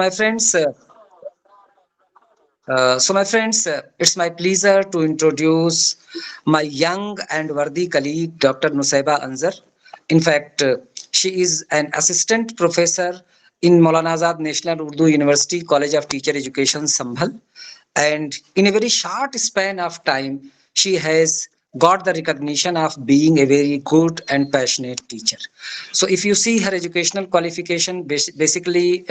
My friends, it's my pleasure to introduce my young and worthy colleague, Dr. Nusaiba Anzar. In fact, she is an assistant professor in Maulana Azad National Urdu University College of Teacher Education, Sambhal. And in a very short span of time, she has got the recognition of being a very good and passionate teacher. So if you see her educational qualification, basically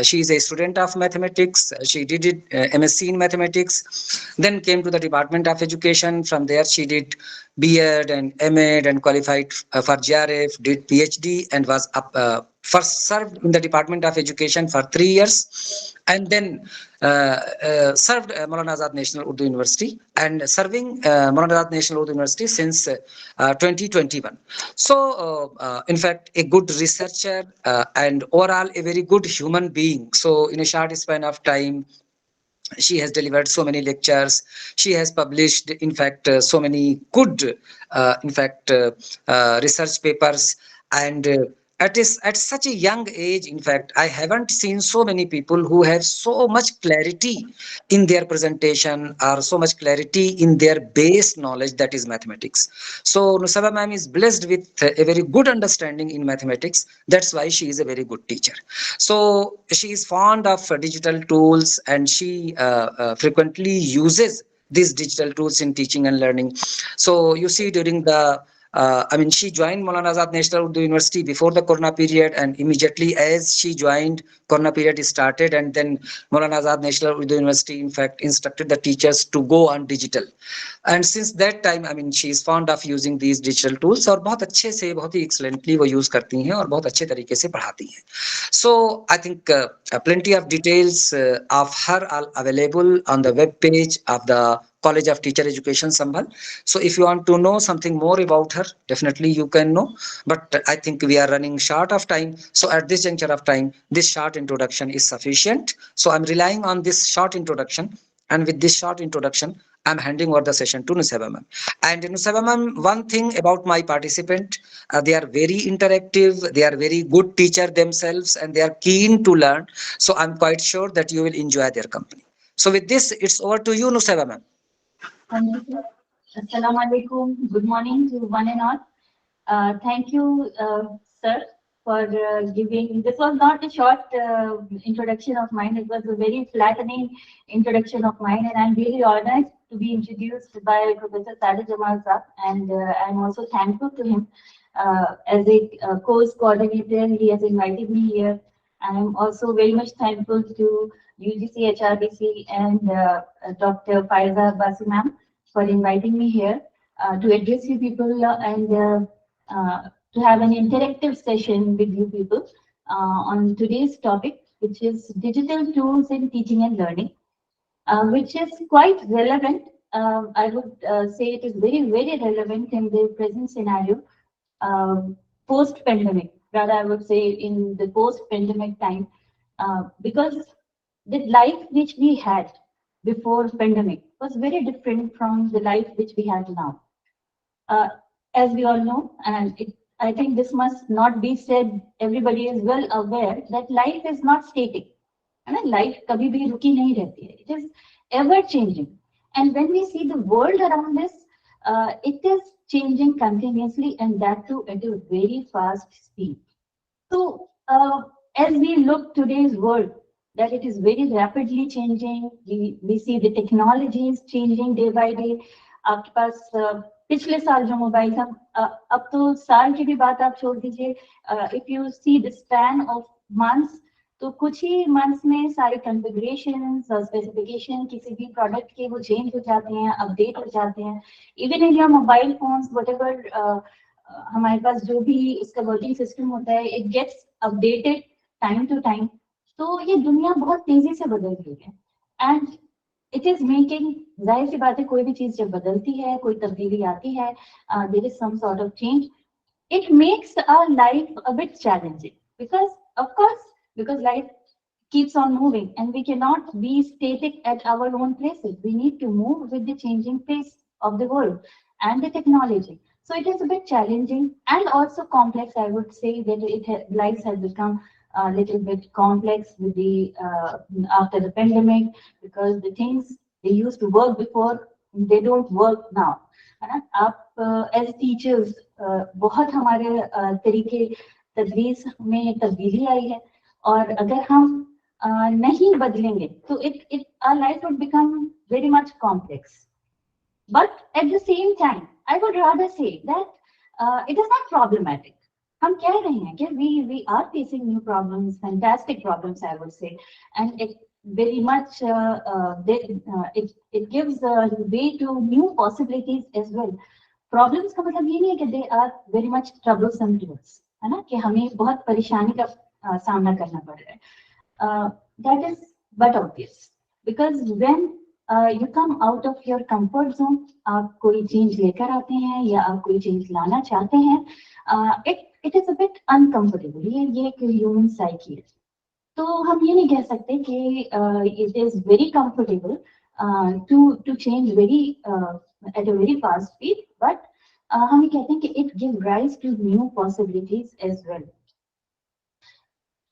she is a student of mathematics. She did it MSc in mathematics, then came to the Department of Education. From there she did B.Ed and M.Ed and qualified for GRF, did PhD and was first served in the Department of Education for 3 years, and then served Maulana Azad National Urdu University, and serving Maulana Azad National Urdu University since 2021. So, in fact, a good researcher and overall a very good human being. So, in a short span of time, she has delivered so many lectures. She has published, in fact, so many good, research papers. And at such a young age, in fact, I haven't seen so many people who have so much clarity in their presentation or so much clarity in their base knowledge, that is mathematics. So Nusaba ma'am is blessed with a very good understanding in mathematics. That's why she is a very good teacher. So she is fond of digital tools, and she frequently uses these digital tools in teaching and learning. So you see, during the she joined Maulana Azad National Urdu University before the Corona period, and immediately as she joined, Corona period started, and then Maulana Azad National Urdu University, in fact, instructed the teachers to go on digital. And since that time, she is fond of using these digital tools, और बहुत अच्छे से, बहुत ही excellently वो use करती हैं और बहुत अच्छे तरीके से पढ़ाती हैं. So I think plenty of details of her are available on the web page of the College of Teacher Education, Sambhal. So if you want to know something more about her, definitely you can know. But I think we are running short of time. So at this juncture of time, this short introduction is sufficient. So I'm relying on this short introduction. And with this short introduction, I'm handing over the session to Nusaiba ma'am. And Nusaiba ma'am, one thing about my participant, they are very interactive, they are very good teacher themselves, and they are keen to learn. So I'm quite sure that you will enjoy their company. So with this, it's over to you, Nusaiba ma'am. Wonderful. Assalamu alaikum. Good morning to one and all. Thank you, sir, for giving. This was not a short introduction of mine. It was a very flattening introduction of mine, and I'm really honored to be introduced by Professor Sajid Jamal Saab, and I'm also thankful to him as a course coordinator. He has invited me here. I'm also very much thankful to UGC HRBC and Dr. Faiza Basi ma'am for inviting me here to address you people and to have an interactive session with you people on today's topic, which is digital tools in teaching and learning, which is quite relevant. I would say it is very, very relevant in the present scenario, post-pandemic. Rather, I would say in the post-pandemic time, because the life which we had before pandemic was very different from the life which we have now. Uh, as we all know, and I think this must not be said, everybody is well aware that life is not static. And life kabhi bhi ruki nahi rehti hai. It is ever changing. And when we see the world around us, it is changing continuously, and that too at a very fast speed. So, as we look today's world, that it is very rapidly changing, we see the technology is changing day by day. आपके पास पिछले साल जो mobile था, अब तो साल की भी बात आप छोड़ दीजिए. If you see the span of months, तो कुछ ही months में सारे configurations और specification किसी भी product के वो change हो जाते हैं, update हो जाते हैं. Even in your mobile phones, whatever हमारे पास जो भी इसका वर्किंग सिस्टम होता है, it gets updated time to time. तो ये दुनिया बहुत तेजी से बदल रही है, एंड इट इज मेकिंग, जाहिर सी बात है, कोई भी चीज जब बदलती है, कोई तब्दीली आती है, there is some sort of change, it makes our life a bit challenging, because of course, because life keeps on moving and we cannot be static at our own places. We need to move with the changing pace of the world and the technology. So it is a bit challenging and also complex. I would say that lives have become a little bit complex with the after the pandemic, because the things they used to work before, they don't work now, है ना? आप as teachers बहुत हमारे तरीके तदरीस में तब्दीली आई है, और अगर हम नहीं बदलेंगे तो it our life would become very much complex. But at the same time, I would rather say that it is not problematic. हम कह रहे हैं कि we are facing new problems, fantastic problems, I would say, and it very much it gives way to new possibilities as well. Problems का मतलब ये नहीं है कि they are very much troublesome to us, है ना, कि हमें बहुत परेशानी का सामना करना पड़ रहा है. That is but obvious, because when you come out of your comfort zone, आप कोई चेंज लेकर आते हैं या आप कोई चेंज लाना चाहते हैं, it is a bit uncomfortable. ये एक ह्यूमन साइकी है. तो हम ये नहीं कह सकते कि it is very comfortable to change very at a very fast speed, but हम ये कहते हैं कि it gives rise to new possibilities as well.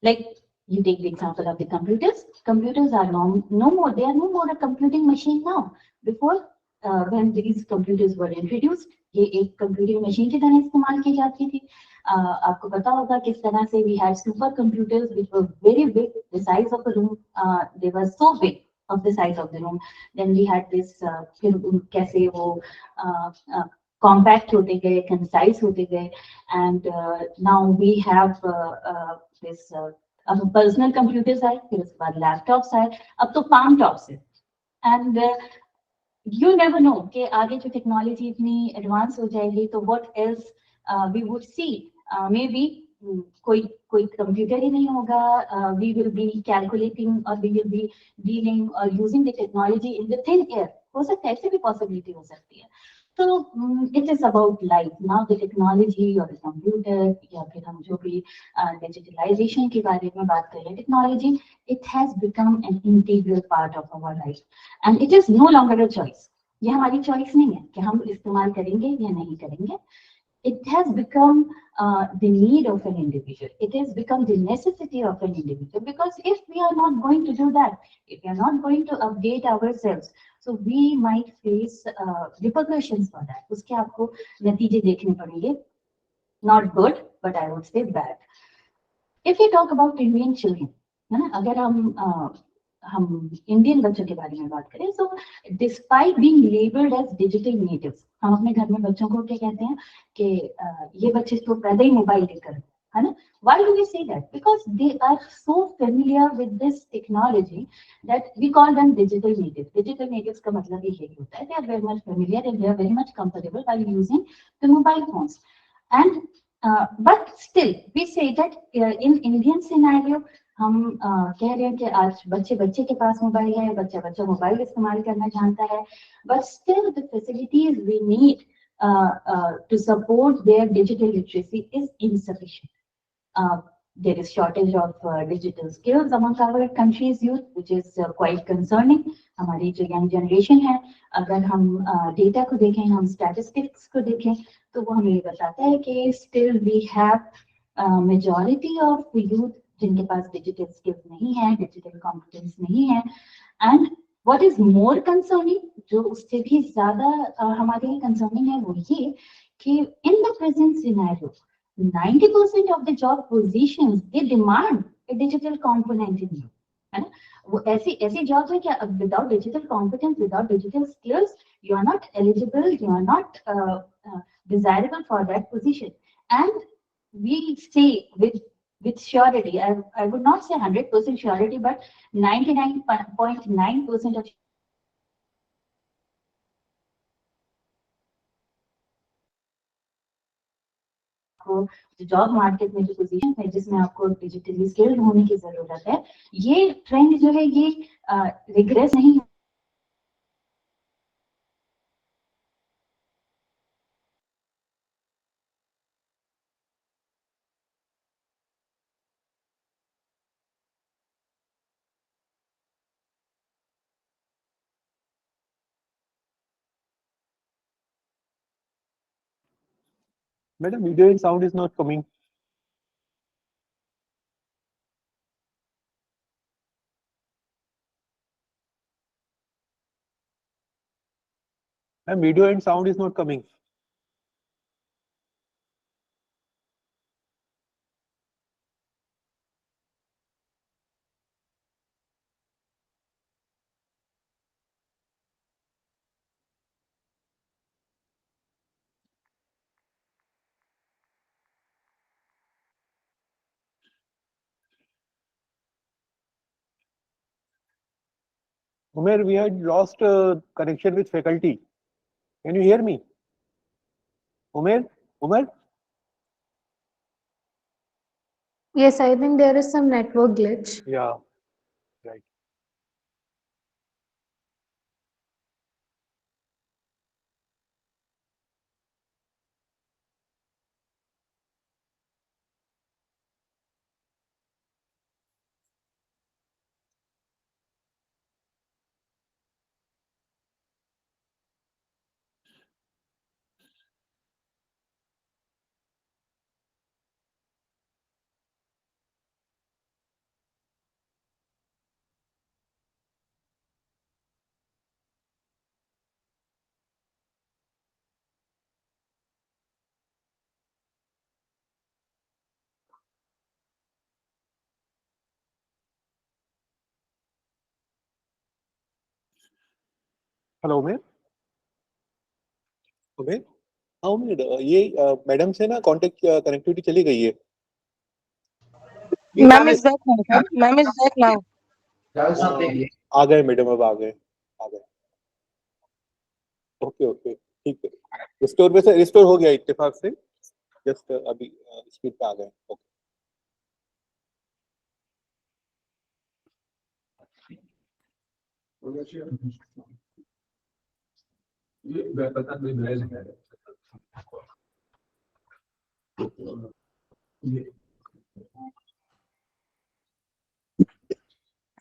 Like, you take the example of the computers. Computers are no more. They are no more a computing machine now. Before, when these computers were introduced, ये एक computing machine की तरह इस्तेमाल की जाती थी. आपको पता होगा किस तरह से we had super computers which were very big, the size of a room. They were so big of the size of the room. Then we had this फिर कैसे वो compact होते गए, concise होते गए, and now we have this अब personal computers आए, फिर उसके बाद लैपटॉप्स आए, अब तो पाम टॉप्स है. एंड यू नेवर नो कि आगे जो टेक्नोलॉजी इतनी एडवांस हो जाएगी तो what else we would see. Maybe कोई कंप्यूटर ही नहीं होगा, वी विल बी कैलकुलेटिंग और वी विल बी डीलिंग और using the technology in the thin air. हो सकता है, ऐसे भी पॉसिबिलिटी हो सकती है. तो it is about life now, the technology और द कंप्यूटर, या फिर हम जो भी डिजिटलाइजेशन के बारे में बात कर रहे हैं, technology, it has become an integral part of our life and it is no longer a choice. ये हमारी चॉइस नहीं है कि हम इस्तेमाल करेंगे या नहीं करेंगे. It has become the need of an individual. It has become the necessity of an individual, because if we are not going to do that, if we are not going to update ourselves, so we might face repercussions for that. उसके आपको नतीजे देखने पड़ेंगे. Not good, but I would say bad. If we talk about Indian children, है ना, अगर हम Indian बच्चों के बारे में बात करें, so despite being labeled as digital natives, हम अपने घर में बच्चों को क्या कहते हैं कि ये बच्चे तो पैदा ही मोबाइल लेकर, है ना. Why do we say that? Because they are so familiar with this technology that we call them digital natives. Digital natives का मतलब यही होता है, they are very much familiar and they are very much comfortable while using the mobile phones. And but still we say that in Indian scenario, हम कह रहे हैं कि आज बच्चे बच्चे के पास मोबाइल है, बच्चा बच्चा मोबाइल इस्तेमाल करना जानता है, but still the facilities we need to support their digital literacy is insufficient. There is shortage of digital skills among our country's youth, which is quite concerning. हमारी जो young generation है, अगर हम data को देखें, हम statistics को देखें, तो वो हमें बताता है कि still we have majority of youth जिनके पास डिजिटल स्किल्स नहीं है, डिजिटल कॉम्पिटेंस नहीं है. And what is more concerning, जो उससे भी ज्यादा हमारे लिए कंसर्निंग है, वो ये कि in the present scenario 90% of the job positions they demand a digital component in you, है ना. वो ऐसी ऐसी जॉब्स है कि without digital competence, without digital skills, you are not eligible, you are not desirable for that position. And we say with surety, I would not say 100% surety, but 99.9% of job market में जो position है जिसमें आपको digitally skilled होने की जरूरत है, ये ट्रेंड जो है ये रिग्रेस नहीं Madam, video and sound is not coming. And video and sound is not coming. Umer, we had lost connection with faculty. Can you hear me? Umer? Umer? Yes, I think there is some network glitch. Yeah, right. Hello Umer Umer हाँ उमेर ये madam से ना contact connectivity चली गई है Ma'am is back now, sir. Ma'am is back now. आ गए madam अब आ गए ओके ओके ठीक है रिस्टोर में से रिस्टोर हो गया इत्तेफाक से जस्ट अभी स्पीड पे आ गए okay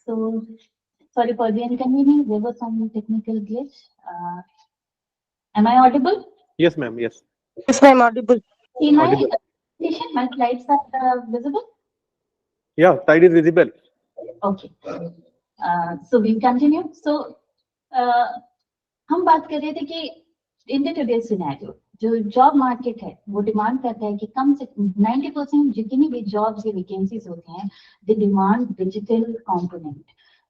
So, sorry for the inconvenience. There was some technical glitch. Am I audible? Yes ma'am yes Yes, ma'am, audible. In my Audible. presentation, my slides are visible. या side is visible Okay. So we continue. So हम बात कर रहे थे कि in the today scenario जो job market है वो डिमांड करता है कि कम से 90% जितनी भी जॉब्स की वैकेंसीज होती हैं दे डिमांड डिजिटल कंपोनेंट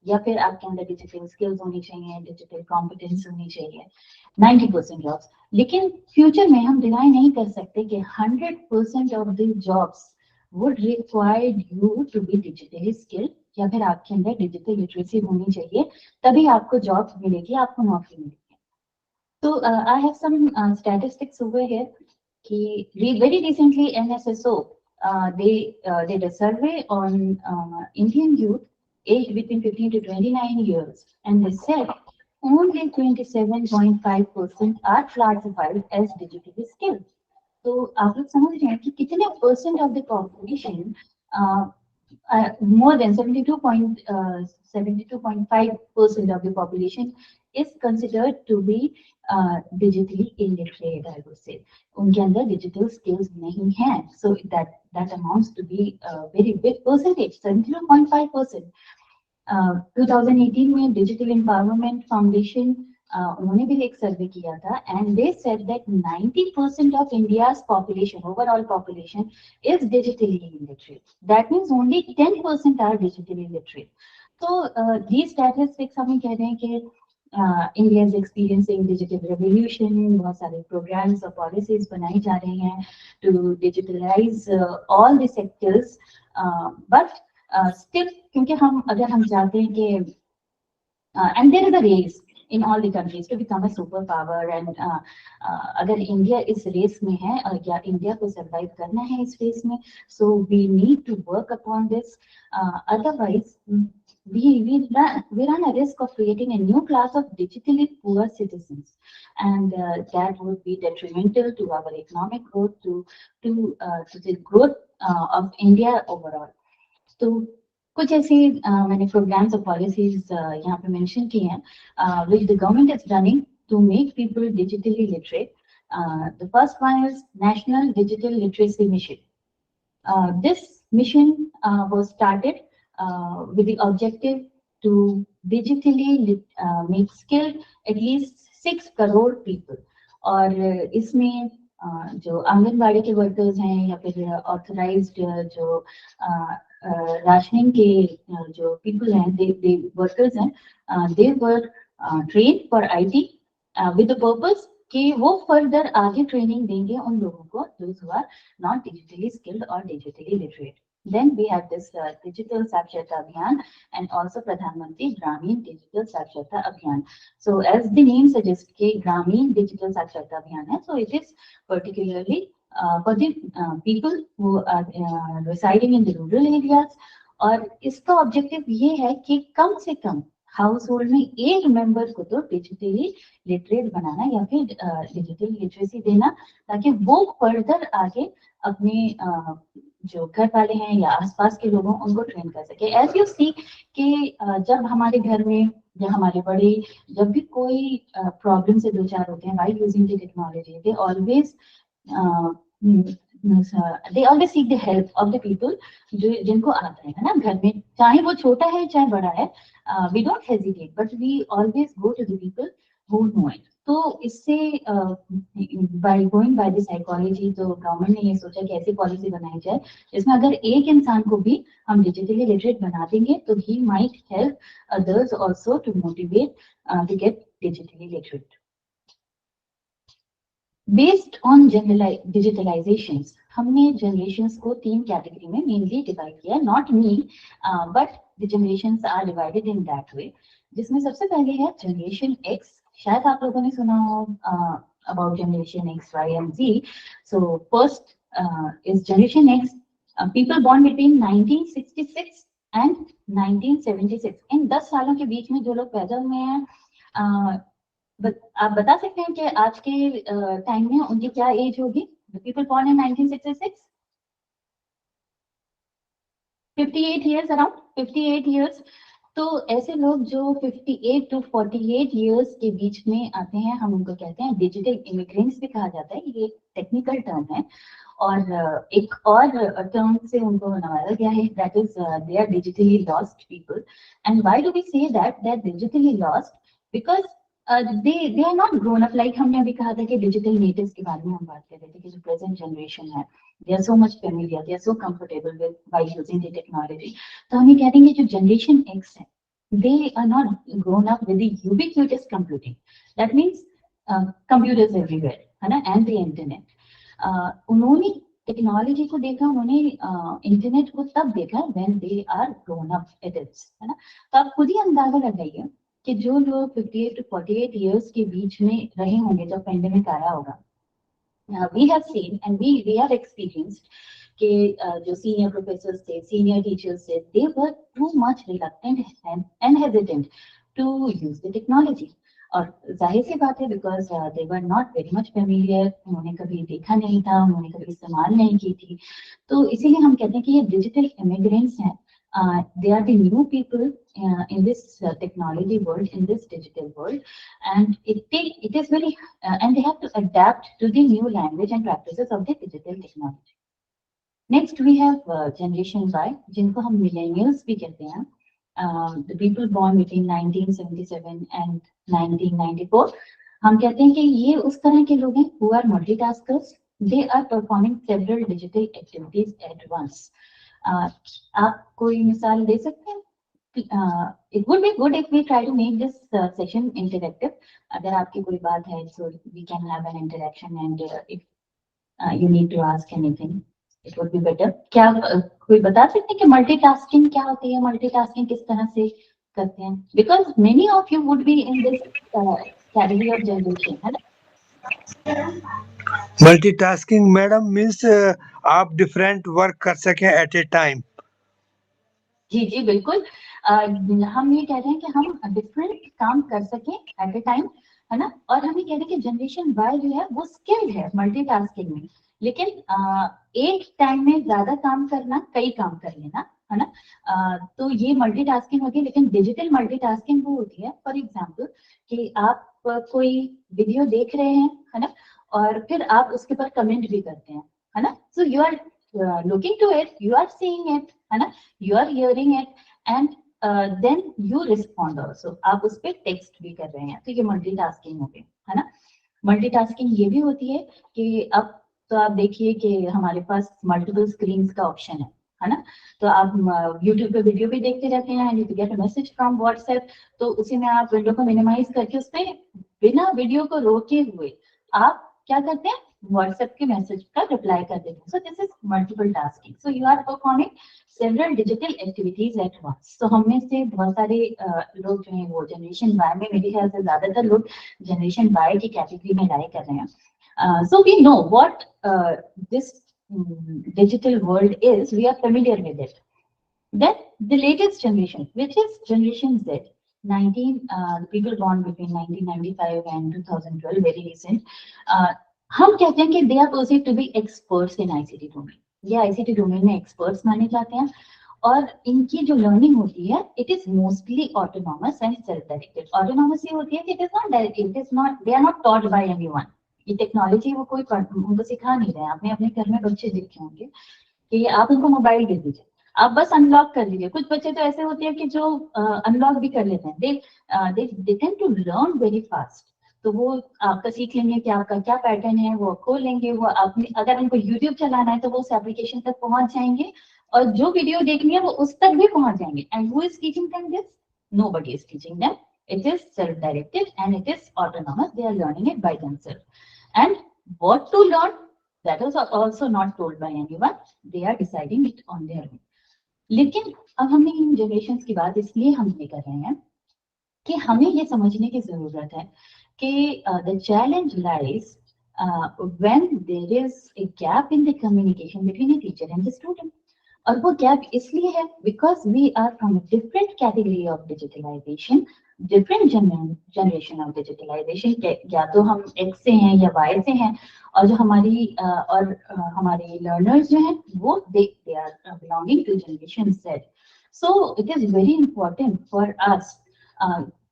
या फिर आपके अंदर डिजिटल स्किल्स होनी चाहिए डिजिटल कॉम्पिटेंस होनी चाहिए 90% जॉब्स लेकिन फ्यूचर में हम डिनाई नहीं कर सकते कि 100% of the jobs would require you to be digitally skilled या फिर आपके अंदर डिजिटल लिटरेसी होनी चाहिए तभी आपको जॉब मिलेगी आपको नौकरी मिलेगी तो I have some statistics over here कि very recently NSSO they did a survey on Indian youth aged between 15 to 29 years and they said only 27.5% are classified as digitally skilled तो आप लोग समझ रहे हैं कि कितने percent of the population more than 72.5% of the population is considered to be digitally illiterate, I would say. उनके अंदर digital skills नहीं हैं. So that amounts to be a very big percentage, 72.5%. 2018 में Digital Empowerment Foundation उन्होंने भी एक सर्वे किया था and they said that 90% of India's population, overall population, is digitally illiterate. That means only 10% are digitally illiterate. So these statistics हमें कह रहे हैं कि India is experiencing digital revolution. बहुत सारे programs और policies बनाई जा रही हैं to digitalize all the sectors. But still, क्योंकि अगर हम चाहते हैं कि and there is a race in all the countries to become a superpower and अगर इंडिया इस रेस में है या इंडिया को सरवाइव करना है इस रेस में so we need to work upon this otherwise we run a risk of creating a new class of digitally poor citizens and that would be detrimental to our economic growth to the growth of India overall. तो कुछ ऐसी मैंने programmes और policies यहाँ पे mention की हैं which the government is running to make people digitally literate. The first one is National Digital Literacy Mission. This mission was started with the objective to digitally make skilled at least 6 crore people. और इसमें जो आंगनबाड़ी के workers हैं या फिर authorised जो rationing के जो पीपल हैं, दे वर्कर्स हैं, they were train for IT with the purpose कि वो फर्दर आगे ट्रेनिंग देंगे उन लोगों को those who are not digitally skilled or digitally literate. Then we have this digital Saksharta Abhiyan and also Pradhan Mantri Gramin Digital Saksharta Abhiyan. So as the name suggests कि Gramin Digital Saksharta Abhiyan है, so it is particularly for the people who are residing in the rural areas. और इसका objective ये है कि कम से कम house hold में एक मेंबर को तो डिजिटली लिटरेट बनाना या फिर डिजिटल लिटरेसी देना, ताकि वो फर्दर आगे अपने जो घर वाले हैं या आसपास के लोगों उनको ट्रेन कर सके। एज यू सी कि जब हमारे घर में या हमारे बड़े जब भी कोई प्रॉब्लम से दो चार होते हैं while using the technology, they always seek the help of the people जो जिनको आता है ना घर में, चाहे वो छोटा है चाहे बड़ा है। We don't hesitate but we always go to the people who know it. तो इससे by going by the psychology, तो गवर्नमेंट ने ये सोचा कि ऐसी पॉलिसी बनाई जाए जिसमें अगर एक इंसान को भी हम डिजिटली लिटरेट बना देंगे तो he might help others also to motivate to get digitally literate. Based on digitalizations, हमने जनरेशंस को 3 कैटेगरी में मेनली डिवाइड किया, not me but the generations are divided in that way, जिसमें सबसे पहले है जनरेशन एक्स। शायद आप लोगों ने सुना हो about generation X, Y and Z. So first is generation X, people born between 1966 and 1976। इन 10 सालों के बीच में जो लोग पैदा हुए हैं, आप बता सकते हैं कि आज के टाइम में उनकी क्या एज होगी? People born in 1966, 58 years, around 58 years। तो ऐसे लोग जो 58 to 48 years के बीच में आते हैं, हम उनको कहते हैं डिजिटल इमिग्रेंट्स भी कहा जाता है। ये टेक्निकल टर्म है। और एक और टर्म से उनको नवाजा गया है, that is they are digitally lost people. And why do we say that they are digitally lost? Because they are not grown up, like हमने अभी कहा था कि डिजिटल नेटिव्स के बारे में हम बात कर रहे थे कि जो प्रेजेंट जनरेशन है, they are so much familiar, they are so comfortable with by using the technology। तो हम ये कह देंगे जो जनरेशन एक्स है, they are not grown up with the ubiquitous computing, that means computers everywhere, है ना, and the internet। उन्होंने टेक्नोलॉजी को देखा, उन्होंने इंटरनेट को तब देखा when they are grown up adults, है ना। तो आप खुद ही अंदाजा लगाइए कि जो लोग 58 to 48 years के बीच में रहे होंगे जब पेंडेमिक आया होगा, we have seen and we have experienced कि जो सीनियर प्रोफेसर्स थे, सीनियर टीचर्स थे, they were too much reluctant and hesitant to use the technology। और जाहिर सी बात है because they were not very much familiar, उन्होंने कभी देखा नहीं था, उन्होंने कभी इस्तेमाल नहीं की थी। तो इसीलिए हम कहते हैं कि ये डिजिटल इमिग्रेंट्स हैं। They are the new people in this technology world, in this digital world, and it is very and they have to adapt to the new language and practices of the digital technology। Next we have generation Y, जिनको हम millennials भी कहते हैं। The people born between 1977 and 1994, हम कहते हैं कि ये उस तरह के लोग हैं who are multitaskers, they are performing several digital activities at once। आप कोई मिसाल दे सकते हैं? It would be good if we try to make this session interactive। अगर आपकी कोई बात है, so we can have an interaction, and if you need to ask anything, it would be better। क्या कोई बता सकते हैं कि मल्टीटास्किंग क्या होती है, मल्टीटास्किंग किस तरह से करते हैं? Because many of you would be in this category of generation, है ना? मल्टीटास्किंग मैडम मीन्स आप डिफरेंट वर्क कर सकें एट ए टाइम। जी जी बिल्कुल। हम ये कह रहे हैं कि हम डिफरेंट काम कर सकें एट ए टाइम, है ना। और हम ये कह रहे हैं कि जनरेशन वाई जो है वो स्किल्ड है मल्टीटास्किंग में, लेकिन एक टाइम में ज्यादा काम करना, कई काम कर लेना, है ना। तो ये मल्टीटास्किंग होती है। लेकिन डिजिटल मल्टीटास्किंग वो होती है, फॉर एग्जांपल कि आप कोई वीडियो देख रहे हैं, है ना, और फिर आप उसके पर कमेंट भी करते हैं, है ना। So you are looking to it, you are seeing it, है ना, you are hearing it, and then you respond also। आप उस पर टेक्स्ट भी कर रहे हैं, तो ये मल्टीटास्किंग हो गई। है ना। मल्टीटास्किंग ये भी होती है कि अब तो आप देखिए कि हमारे पास मल्टीपल स्क्रीन्स का ऑप्शन है ना। तो आप YouTube पे वीडियो भी देखते रहते हैं, and you get a message from WhatsApp, तो उसी में आप विंडो को मिनिमाइज करके उस पे बिना वीडियो को रोके हुए आप क्या करते हैं, व्हाट्सएप के मैसेज का रिप्लाई कर देते हैं। So this is multiple tasking, so you are performing several digital activities at once. तो हम में से बहुत सारे लोग जो हैं वो जनरेशन वाई में, मेरे ख्याल से ज्यादातर लोग जनरेशन वाई की कैटेगरी में लाई कर रहे हैं। So we know what this digital world is. We are familiar with it. Then the latest generation, which is Generation Z, the people born between 1995 and 2012, very recent. हम कहते हैं कि they are perceived to be experts in ICT domain. ये ICT domain में experts माने जाते हैं, और इनकी जो लर्निंग होती है it is mostly autonomous and self-directed. Autonomous ये होती है कि they are not taught by anyone. ये टेक्नोलॉजी वो कोई उनको सिखा नहीं रहे हैं। आपने अपने घर में बच्चे देखे होंगे कि आप उनको मोबाइल दे दीजिए, आप बस अनलॉक कर लीजिए। कुछ बच्चे तो ऐसे होते हैं कि जो अनलॉक भी कर लेते हैं, they tend to learn very fast. तो वो आपका सीख लेंगे कि आपका क्या पैटर्न है, वो खोल लेंगे, वो आपने अगर उनको यूट्यूब चलाना है तो वो उस एप्लीकेशन तक पहुंच जाएंगे, और जो वीडियो देखनी है वो उस तक भी पहुंच जाएंगे। And who is teaching them this? Nobody is teaching them. It is self-directed and it is autonomous. They are learning it by themselves. And what to learn, that is also not told by anyone. They are deciding it on their own. लेकिन अब हमने इन generations की बात इसलिए हम ये कर रहे हैं कि हमें ये समझने की जरूरत है कि the challenge lies when there is a gap in the communication between a teacher and the student. और वो गैप इसलिए है because we are from a different category of digitalization, different generation of digitalization. या तो हम X से हैं या Y से हैं, और जो हमारे learners जो हैं वो they are belonging to generation Z. So it is very important for us,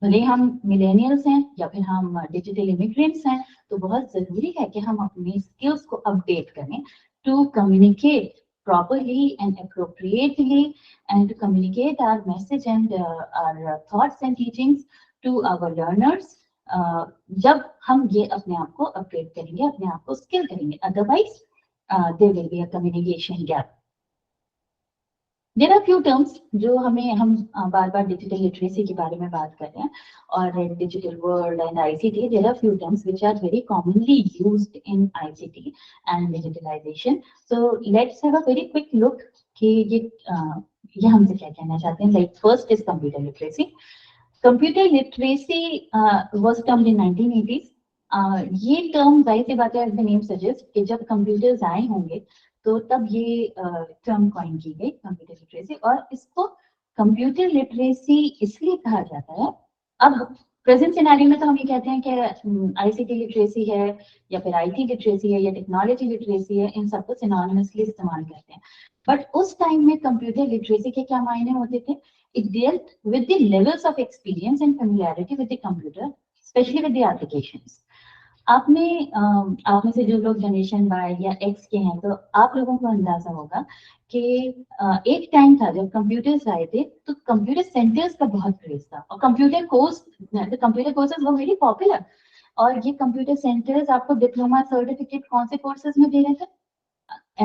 भले हम millennials हैं या फिर हम digital immigrants हैं, तो बहुत जरूरी है कि हम अपनी skills को update करें to communicate properly and appropriately, and to communicate our message and our thoughts and teachings to our learners. जब हम ये अपने आप को अपडेट करेंगे, अपने आप को स्किल करेंगे, otherwise there will be a communication gap. There are few terms जो हम बार बार डिजिटल लिटरेसी के बारे में बात कर रहे हैं, और digital world and ICT. There are few terms which are very commonly used in ICT and digitalization. So let's have a very quick look कि ये हमसे क्या कहना चाहते हैं. Like first is computer literacy. Computer literacy was termed in 1980s. ये term जाहिर सी बात है, as the name suggests, कि जब कंप्यूटर्स आए होंगे तो तब ये टर्म कॉइन की गई कंप्यूटर लिटरेसी, और इसको कंप्यूटर लिटरेसी इसलिए कहा जाता है. अब प्रेजेंट सिनेरियो में तो हम ये कहते हैं कि ICT लिटरेसी है या फिर IT लिटरेसी है या टेक्नोलॉजी लिटरेसी है, इन सबको सिनोनिमसली इस्तेमाल करते हैं. बट उस टाइम में कंप्यूटर लिटरेसी के क्या मायने होते थे? It dealt with the levels of experience and familiarity with the computer, especially with the applications. आप में से जो लोग जनरेशन Y या X के हैं, तो आप लोगों को अंदाजा होगा कि एक टाइम था जब कंप्यूटर्स आए थे तो कंप्यूटर सेंटर्स का बहुत क्रेज था, और कंप्यूटर कोर्सेज वो वेरी पॉपुलर. और ये कंप्यूटर सेंटर्स आपको डिप्लोमा सर्टिफिकेट कौन से कोर्सेज में दे रहे थे?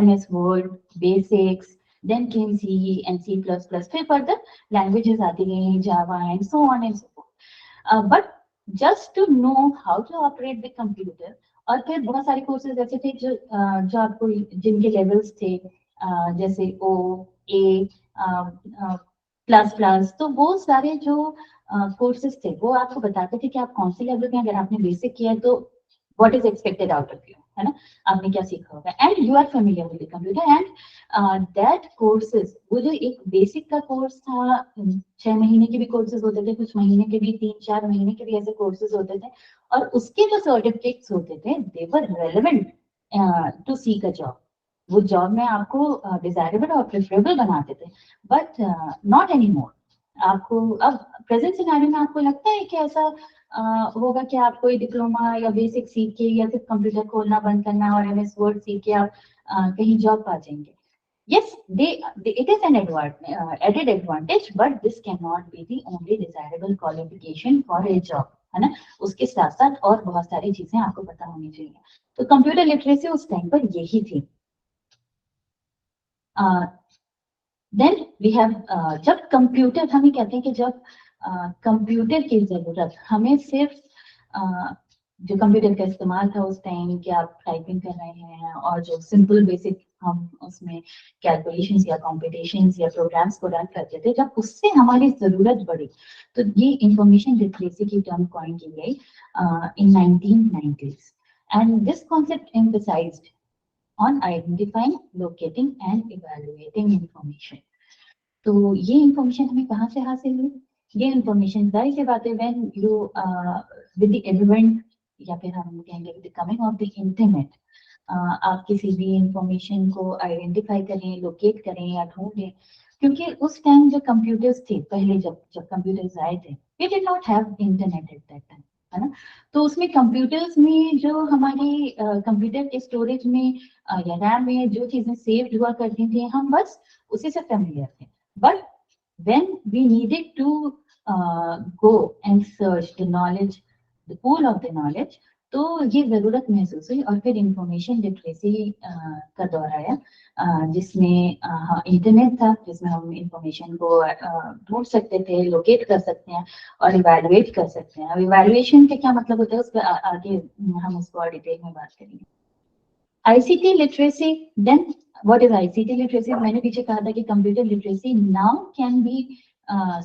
MS Word, basics, then came C and C++, फिर फर्दर लैंग्वेजेस आती गई, Java and so on and so fourth. But just to know how to operate the computer. और फिर बहुत सारे कोर्सेज ऐसे थे जो आपको जिनके लेवल्स थे, जैसे O, A, ++. तो वो सारे जो कोर्सेज थे वो आपको बताते थे कि आप कौन से लेवल में, अगर आपने बेसिक किया तो what is expected out of you, है ना, आपने क्या सीखा होगा. And you are familiar with the computer, and that courses, वो जो एक बेसिक का कोर्स था, 6 महीने के भी कोर्सेज होते थे, कुछ महीने के भी, 3-4 महीने के भी ऐसे कोर्सेज होते थे, और उसके जो सर्टिफिकेट्स होते थे they were relevant to seek a job. वो जॉब में आपको डिजायरेबल और प्रेफरेबल बनाते थे, बट नॉट एनी मोर. आपको अब प्रेजेंट सिनेरियो में आपको लगता है कि ऐसा होगा कि आप कोई डिप्लोमा या बेसिक सीख के या सिर्फ कंप्यूटर खोलना बंद करना और MS Word सीख के आप कहीं जॉब पा जाएंगे? Yes, it is an added advantage, but this cannot be the only desirable qualification for a job. है ना, उसके साथ साथ और बहुत सारी चीजें आपको पता होनी चाहिए। तो कंप्यूटर लिटरेसी उस टाइम पर यही थी। देन वी हैव, जब कंप्यूटर, हम ये कहते हैं कि जब कंप्यूटर की जरूरत हमें सिर्फ जो कंप्यूटर का इस्तेमाल था उस टाइम कि आप टाइपिंग कर रहे हैं और जो सिंपल बेसिक हम उसमें कैलकुलेशंस या कॉम्पिटिशंस या प्रोग्राम्स को रन करते थे, जब उससे हमारी जरूरत बढ़ी तो ये इंफॉर्मेशन लिटरेसी की टर्म कॉइन की गई in 1990s, and this concept emphasized on identifying, locating and evaluating information. तो ये इंफॉर्मेशन हमें कहाँ से हासिल हुई? ये इंफॉर्मेशन जाहिर सी बात है when you with the advent या फिर हम कहेंगे with the coming of the internet, आप किसी भी इंफॉर्मेशन को आइडेंटिफाई करें, लोकेट करें या ढूंढें, क्योंकि उस टाइम जो कंप्यूटर्स थे, पहले जब कंप्यूटर्स आए थे, we did not have internet at that time, है ना। तो उसमें कंप्यूटर्स में जो हमारी कंप्यूटर के स्टोरेज में या रैम में जो चीजें सेव्ड हुआ करती थी, हम बस उसी से फेमिलियर थे। But when we needed to go and search the knowledge, the pool of the knowledge, तो ये जरूरत महसूस हुई और फिर इंफॉर्मेशन लिटरेसी का दौर आया, जिसमें इंटरनेट था, जिसमें हम इंफॉर्मेशन को ढूंढ सकते थे, लोकेट कर सकते हैं और इवैल्यूएट कर सकते हैं। अब इवैल्यूएशन का क्या मतलब होता है, उस पर आगे हम उसको और डिटेल में बात करेंगे। ICT literacy, then what is ICT literacy? मैंने पीछे कहा था कि computer literacy now can be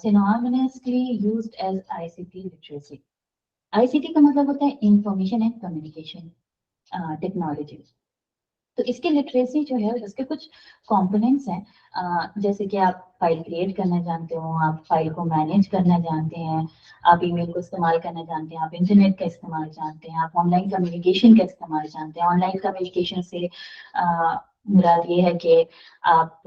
synonymously used as ICT literacy. ICT का मतलब होता है Information and Communication Technology। तो इसके लिटरेसी जो है उसके कुछ कंपोनेंट्स हैं, जैसे कि आप फाइल क्रिएट करना जानते हो, आप फाइल को मैनेज करना जानते हैं, आप ईमेल को इस्तेमाल करना जानते हैं, आप इंटरनेट का इस्तेमाल जानते हैं, आप ऑनलाइन कम्युनिकेशन का इस्तेमाल जानते हैं। ऑनलाइन कम्युनिकेशन से मुराद ये है कि आप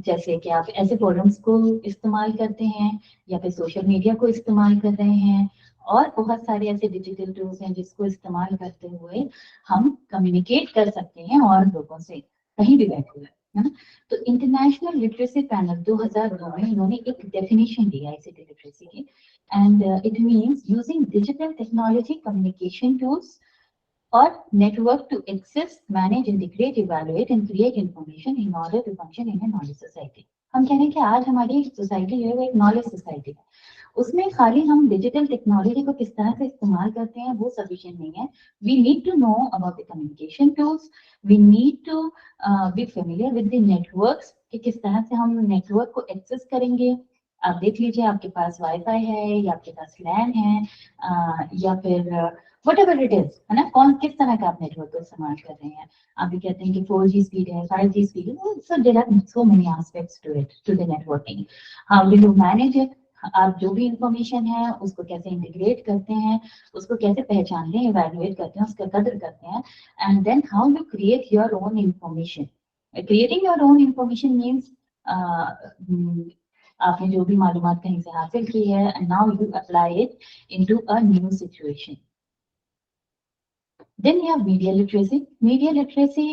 जैसे कि आप ऐसे फोरम्स को इस्तेमाल करते हैं या फिर सोशल मीडिया को इस्तेमाल कर रहे हैं, और बहुत सारे ऐसे डिजिटल टूल्स हैं जिसको इस्तेमाल करते हुए हम कम्युनिकेट कर सकते हैं और लोगों से कहीं भी बैठे हुए, है ना। तो इंटरनेशनल लिटरेसी पैनल 2002 में इन्होंने एक डेफिनेशन दी आईसीटी लिटरेसी की, and it means using digital technology, communication tools or network to access, manage, integrate, evaluate and create information in order to function in a knowledge society. हम कह रहे हैं कि आज हमारी सोसाइटी जो है वो एक नॉलेज सोसाइटी है, उसमें खाली हम डिजिटल टेक्नोलॉजी को किस तरह से इस्तेमाल करते हैं वो सफिशिएंट नहीं है। We need to know about the communication tools, we need to be familiar with the networks, कि किस तरह से हम नेटवर्क को एक्सेस करेंगे। आप देख लीजिए, आपके पास वाईफाई है या आपके पास लैन है या फिर whatever it is, है ना, कौन किस तरह का आप नेटवर्क को इस्तेमाल कर रहे हैं। आप भी कहते हैं कि 4G स्पीड है, 5G स्पीड है, so there are so many aspects to it, to the networking. How do you manage it? आप जो भी इंफॉर्मेशन है उसको कैसे इंटीग्रेट करते हैं, उसको कैसे पहचानते हैं, इवैल्यूएट करते हैं, उसका कदर करते हैं, and then how you create your own information. Creating your own information means आपने जो भी मालूमात कहीं से हासिल की है, and now you apply it into a new situation. Then you have media literacy. Media literacy,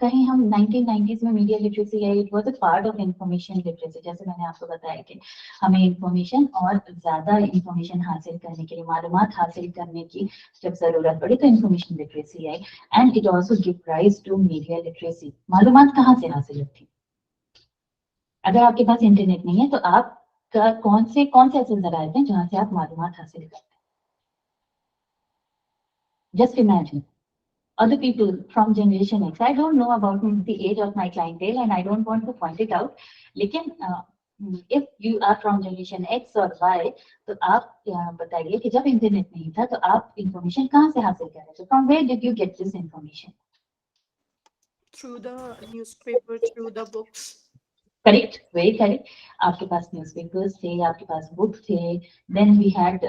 कहीं हम 1990s में media literacy है, it was a part of information literacy। जैसे मैंने आपको बताया कि हमें information और ज़्यादा information हासिल करने के लिए, मालूमात हासिल करने की जब ज़रूरत पड़ी तो information literacy I, and it also give rise to media literacy। मालूमात कहाँ से हासिल होती? अगर आपके पास इंटरनेट नहीं है तो आप कौन से ऐसे ज़राए हैं जहाँ से आप मालूमात हासिल करते हैं? Just imagine. Other people from generation X. I don't know about the age of my clientele and I don't want to point it out. लेकिन if you are from generation X or Y, तो आप बताइए कि जब internet नहीं था तो आप इंफॉर्मेशन कहाँ से हासिल कर रहे थे? From where did you get this information? Through the newspaper, through the books. Correct, very correct. आपके पास न्यूज़पेपर्स थे, आपके पास बुक थे, then we had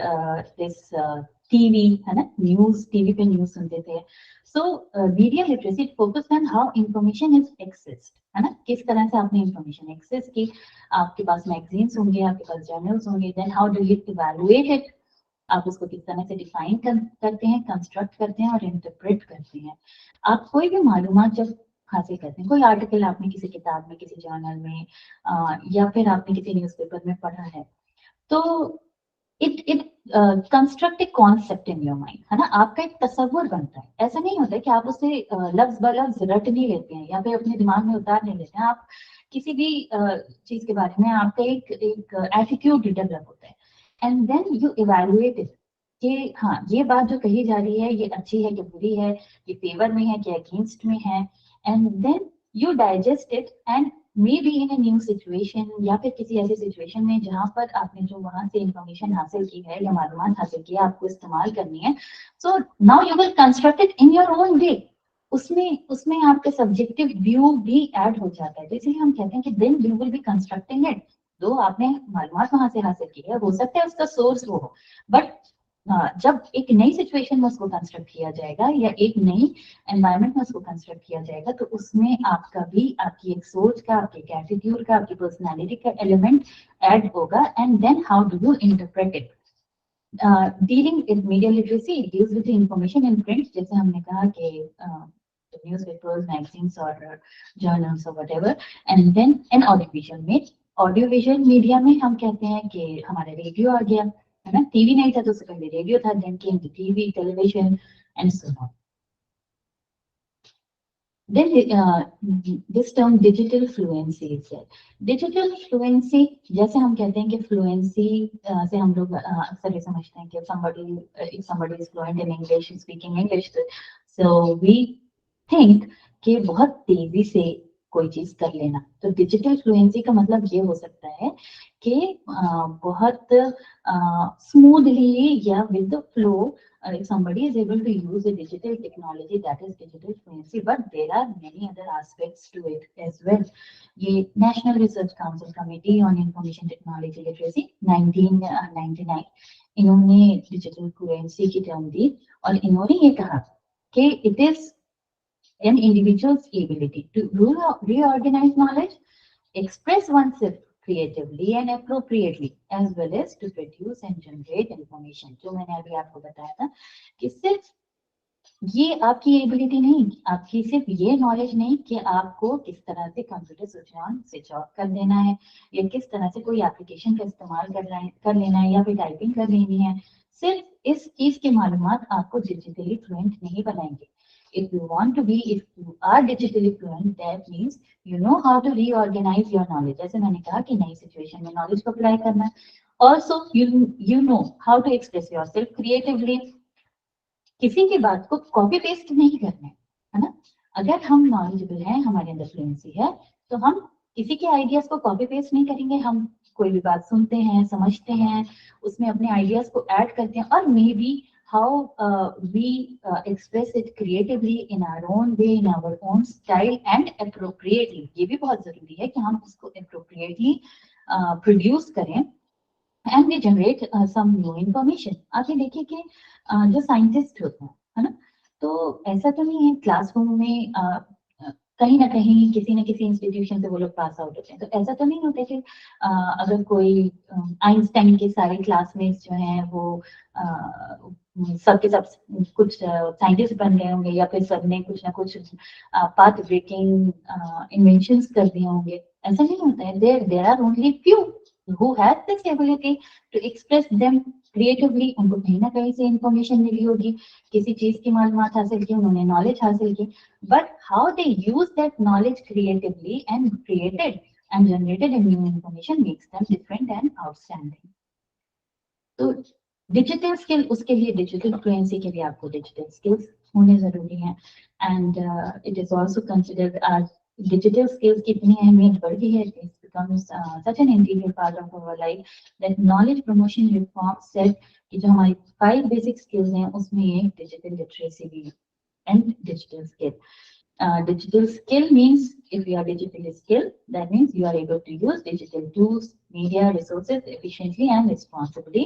this TV, है ना, न्यूज़, टीवी पे न्यूज़ सुनते थे। So media literacy focused on how information is accessed, है ना, किस तरह से आपने इंफॉर्मेशन एक्सेस की। आपके पास मैगजीन्स होंगे, आपके पास जर्नल्स होंगे, then how do you evaluate it, आप उसको किस तरह से डिफाइन करते हैं, कंस्ट्रक्ट करते हैं और इंटरप्रेट करते हैं। आप कोई भी मालूमात जब हासिल करते हैं, कोई आर्टिकल आपने किसी किताब में, किसी जर्नल में या फिर आपने किसी न्यूज़पेपर में पढ़ा है, तो it construct a concept in your mind, है ना, आपका एक तस्वुर बनता है। ऐसा नहीं होता कि आप उसे लफ्ज ब लफ्ज रट नहीं लेते हैं या फिर अपने दिमाग में उतार नहीं लेते हैं। आप किसी भी चीज के बारे में आपका एक एटीट्यूड डेवलप होता है, and then you evaluate it कि हाँ, ये बात जो कही जा रही है ये अच्छी है कि बुरी है, ये फेवर में है कि अगेंस्ट में है, and then you digest it and maybe in a new situation या फिर किसी ऐसी सिचुएशन में जहां पर आपने जो वहां से इंफॉर्मेशन हासिल की है या मालूमात हासिल की है आपको इस्तेमाल करनी है, so now you will construct it in your own way. उसमें उसमें आपका सब्जेक्टिव व्यू भी ऐड हो जाता है, तो इसलिए हम कहते हैं कि then you will be constructing it. दो आपने मालूमात वहां से हासिल की है, हो सकता है उसका सोर्स वो हो, बट जब एक नई सिचुएशन में उसको कंस्ट्रक्ट किया जाएगा या एक नई एनवायरनमेंट में उसको कंस्ट्रक्ट किया जाएगा, तो उसमें आपका भी आपकी एक सोच का, आपके एटीट्यूड का, आपकी पर्सनालिटी का एलिमेंट ऐड होगा, and then how do you interpret it. Dealing with media literacy deals with information in print, जैसे हमने कहा कि न्यूज़पेपर्स, मैगजीन्स और जर्नल्स और whatever, and then an audio में, ऑडियो विजुअल मीडिया में हम कहते हैं कि हमारा रेडियो आ गया, है ना, टीवी नहीं था तो उससे पहले रेडियो था, then came the TV, television and so on. Then this term digital fluency is there. Digital fluency, जैसे हम कहते हैं कि fluency से हम लोग अक्सर ये समझते हैं कि if somebody is fluent in English, speaking English, so we think कि बहुत तेजी से कोई चीज कर लेना। तो डिजिटल फ्लुएंसी का मतलब ये हो सकता है कि बहुत स्मूथली या with the flow, if somebody is able to use a digital technology, that is digital fluency, but there are many other aspects to it as well. ये National Research Council Committee on Information Technology Literacy 1999 इन्होंने digital fluency की term दी और इन्होंने ये कहा कि it is an individual's ability to reorganize knowledge, express oneself creatively and appropriately, as well as to produce and generate information। जो मैंने अभी आपको बताया था कि सिर्फ ये आपकी एबिलिटी नहीं, आपकी सिर्फ ये नॉलेज नहीं कि आपको किस तरह से कंप्यूटर स्विच ऑफ कर देना है या किस तरह से कोई एप्लीकेशन का इस्तेमाल कर लेना है या फिर टाइपिंग कर लेनी है, सिर्फ इस चीज की मालूमात आपको डिजिटली फ्लुएंट नहीं बनाएंगे। If you are digitally fluent, that means you know how to reorganize your knowledge. जैसे मैंने कहा कि नई सिचुएशन में नॉलेज को अप्लाई करना है। Also, you know how to express yourself creatively. किसी की बात को कॉपी पेस्ट नहीं करना है ना। अगर हम नॉलेजेबल हैं, हमारे अंदर फ्लुएंसी है, तो हम किसी के आइडियाज को कॉपी पेस्ट नहीं करेंगे। हम कोई भी बात सुनते हैं, समझते हैं, उसमें अपने आइडियाज को ऐड करते हैं और may be how we express it creatively in our own way, in our own style and appropriately। ये भी बहुत जरूरी है कि हम उसको appropriately produce करें and we generate some new information। आगे देखिए कि जो साइंटिस्ट होते हैं, है ना, तो ऐसा तो नहीं है क्लासरूम में कहीं ना कहीं किसी न किसी इंस्टीट्यूशन से वो लोग पास आउट होते हैं, तो ऐसा तो नहीं होता कि अगर कोई आइंस्टाइन के सारे क्लासमेट्स जो हैं वो सबके सब कुछ साइंटिस्ट बन गए होंगे या फिर सबने कुछ ना कुछ पाथ ब्रेकिंग इन्वेंशंस कर दिए होंगे। ऐसा नहीं होता है। There are only few who has this ability to express them creatively। उनको कहीं ना कहीं से इंफॉर्मेशन मिली होगी, किसी चीज की मालूमात हासिल की, उन्होंने नॉलेज हासिल की, but how they use that knowledge creatively and created and generated a new information makes them different and outstanding। तो डिजिटल स्किल, उसके लिए डिजिटल फ्लुएंसी के लिए आपको डिजिटल स्किल्स होने जरूरी हैं, and it is also considered as digital skills की इतनी अहमियत बढ़ गई है, it becomes such an integral part of our life that knowledge promotion reform said कि जो हमारी 5 बेसिक स्किल्स हैं उसमें एक डिजिटल लिटरेसी भी है and digital skill. Digital skill means if you are digitally skilled, that means you are able to use digital tools, media, resources efficiently and responsibly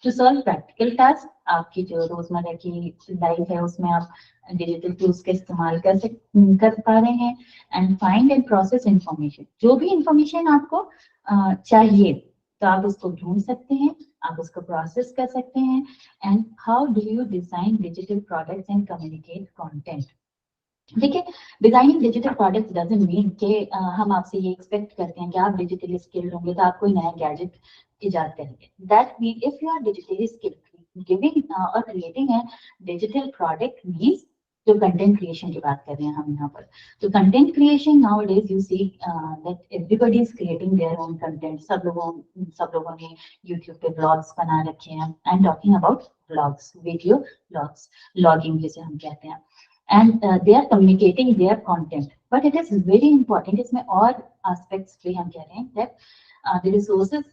to solve practical tasks। आपकी जो रोजमर्रा की life है उसमें आप digital tools का इस्तेमाल कर पा रहे हैं, and find and process information. जो भी इंफॉर्मेशन आपको चाहिए तो आप उसको ढूंढ सकते हैं, आप उसको प्रोसेस कर सकते हैं, and how do you design digital products and communicate content. देखिए, designing digital products doesn't mean कि हम आपसे ये एक्सपेक्ट करते हैं कि आप डिजिटली स्किल्ड होंगे तो आप कोई नया गैजेट इजाद करेंगे. That means if you are digitally skilled, giving or creating a digital product means जो कंटेंट क्रिएशन की बात कर रहे हैं हम यहाँ पर. तो content creation nowadays you see that everybody is creating their own content. सब लोगों ने YouTube पे ब्लॉग्स बना रखे हैं. I am talking about blogs, video blogs, logging जिसे हम कहते हैं. And they are communicating their content. But it is very important. इसमें और aspects भी हम कह रहे हैं that the resources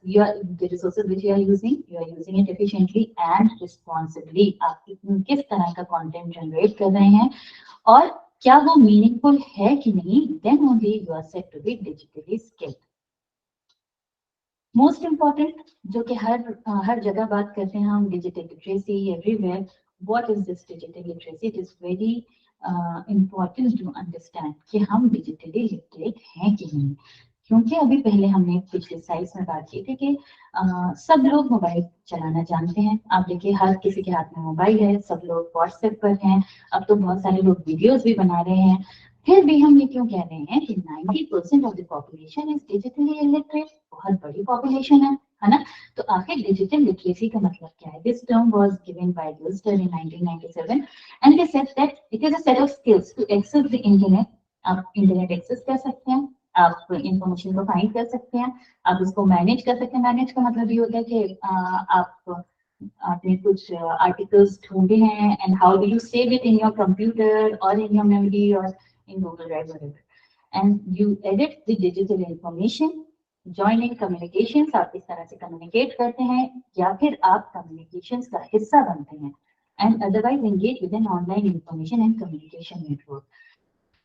which you are using it efficiently and responsibly. आप किस तरह का content generate कर रहे हैं और क्या वो meaningful है कि नहीं, then only you are said to be digitally skilled. Most important, जो कि हर जगह बात करते हैं हम, digital literacy everywhere. What is this digital literacy? It is very important to understand कि हम digitally literate हैं कि नहीं. क्योंकि अभी पहले हमने पिछले स्लाइड्स में बात की थी कि सब लोग मोबाइल चलाना जानते हैं. आप देखिए हर किसी के हाथ में मोबाइल है, सब लोग व्हाट्सएप पर हैं. अब तो बहुत सारे लोग वीडियोस भी बना रहे हैं. फिर भी हम ये क्यों कह रहे हैं कि 90% of the population is digitally illiterate. बहुत बड़ी पॉपुलेशन है ना. तो आखिर डिजिटल लिटरेसी का मतलब क्या है? This term was given by Gilster in 1997 and they said that it is a set of skills to access the internet. आप इंटरनेट एक्सेस कर सकते हैं, आप इंफॉर्मेशन को फाइंड कर सकते हैं, आप उसको मैनेज कर सकते हैं. मैनेज का मतलब ये होता है कि आपने कुछ आर्टिकल्स ढूंढे हैं and how do you save it in your computer और इन योर मेमोरी और in Google drive and you edit the digital information. Joining communications, आप इस तरह से कम्युनिकेट करते हैं या फिर आप कम्युनिकेशंस का हिस्सा बनते हैं. And otherwise engage with an online information and communication network.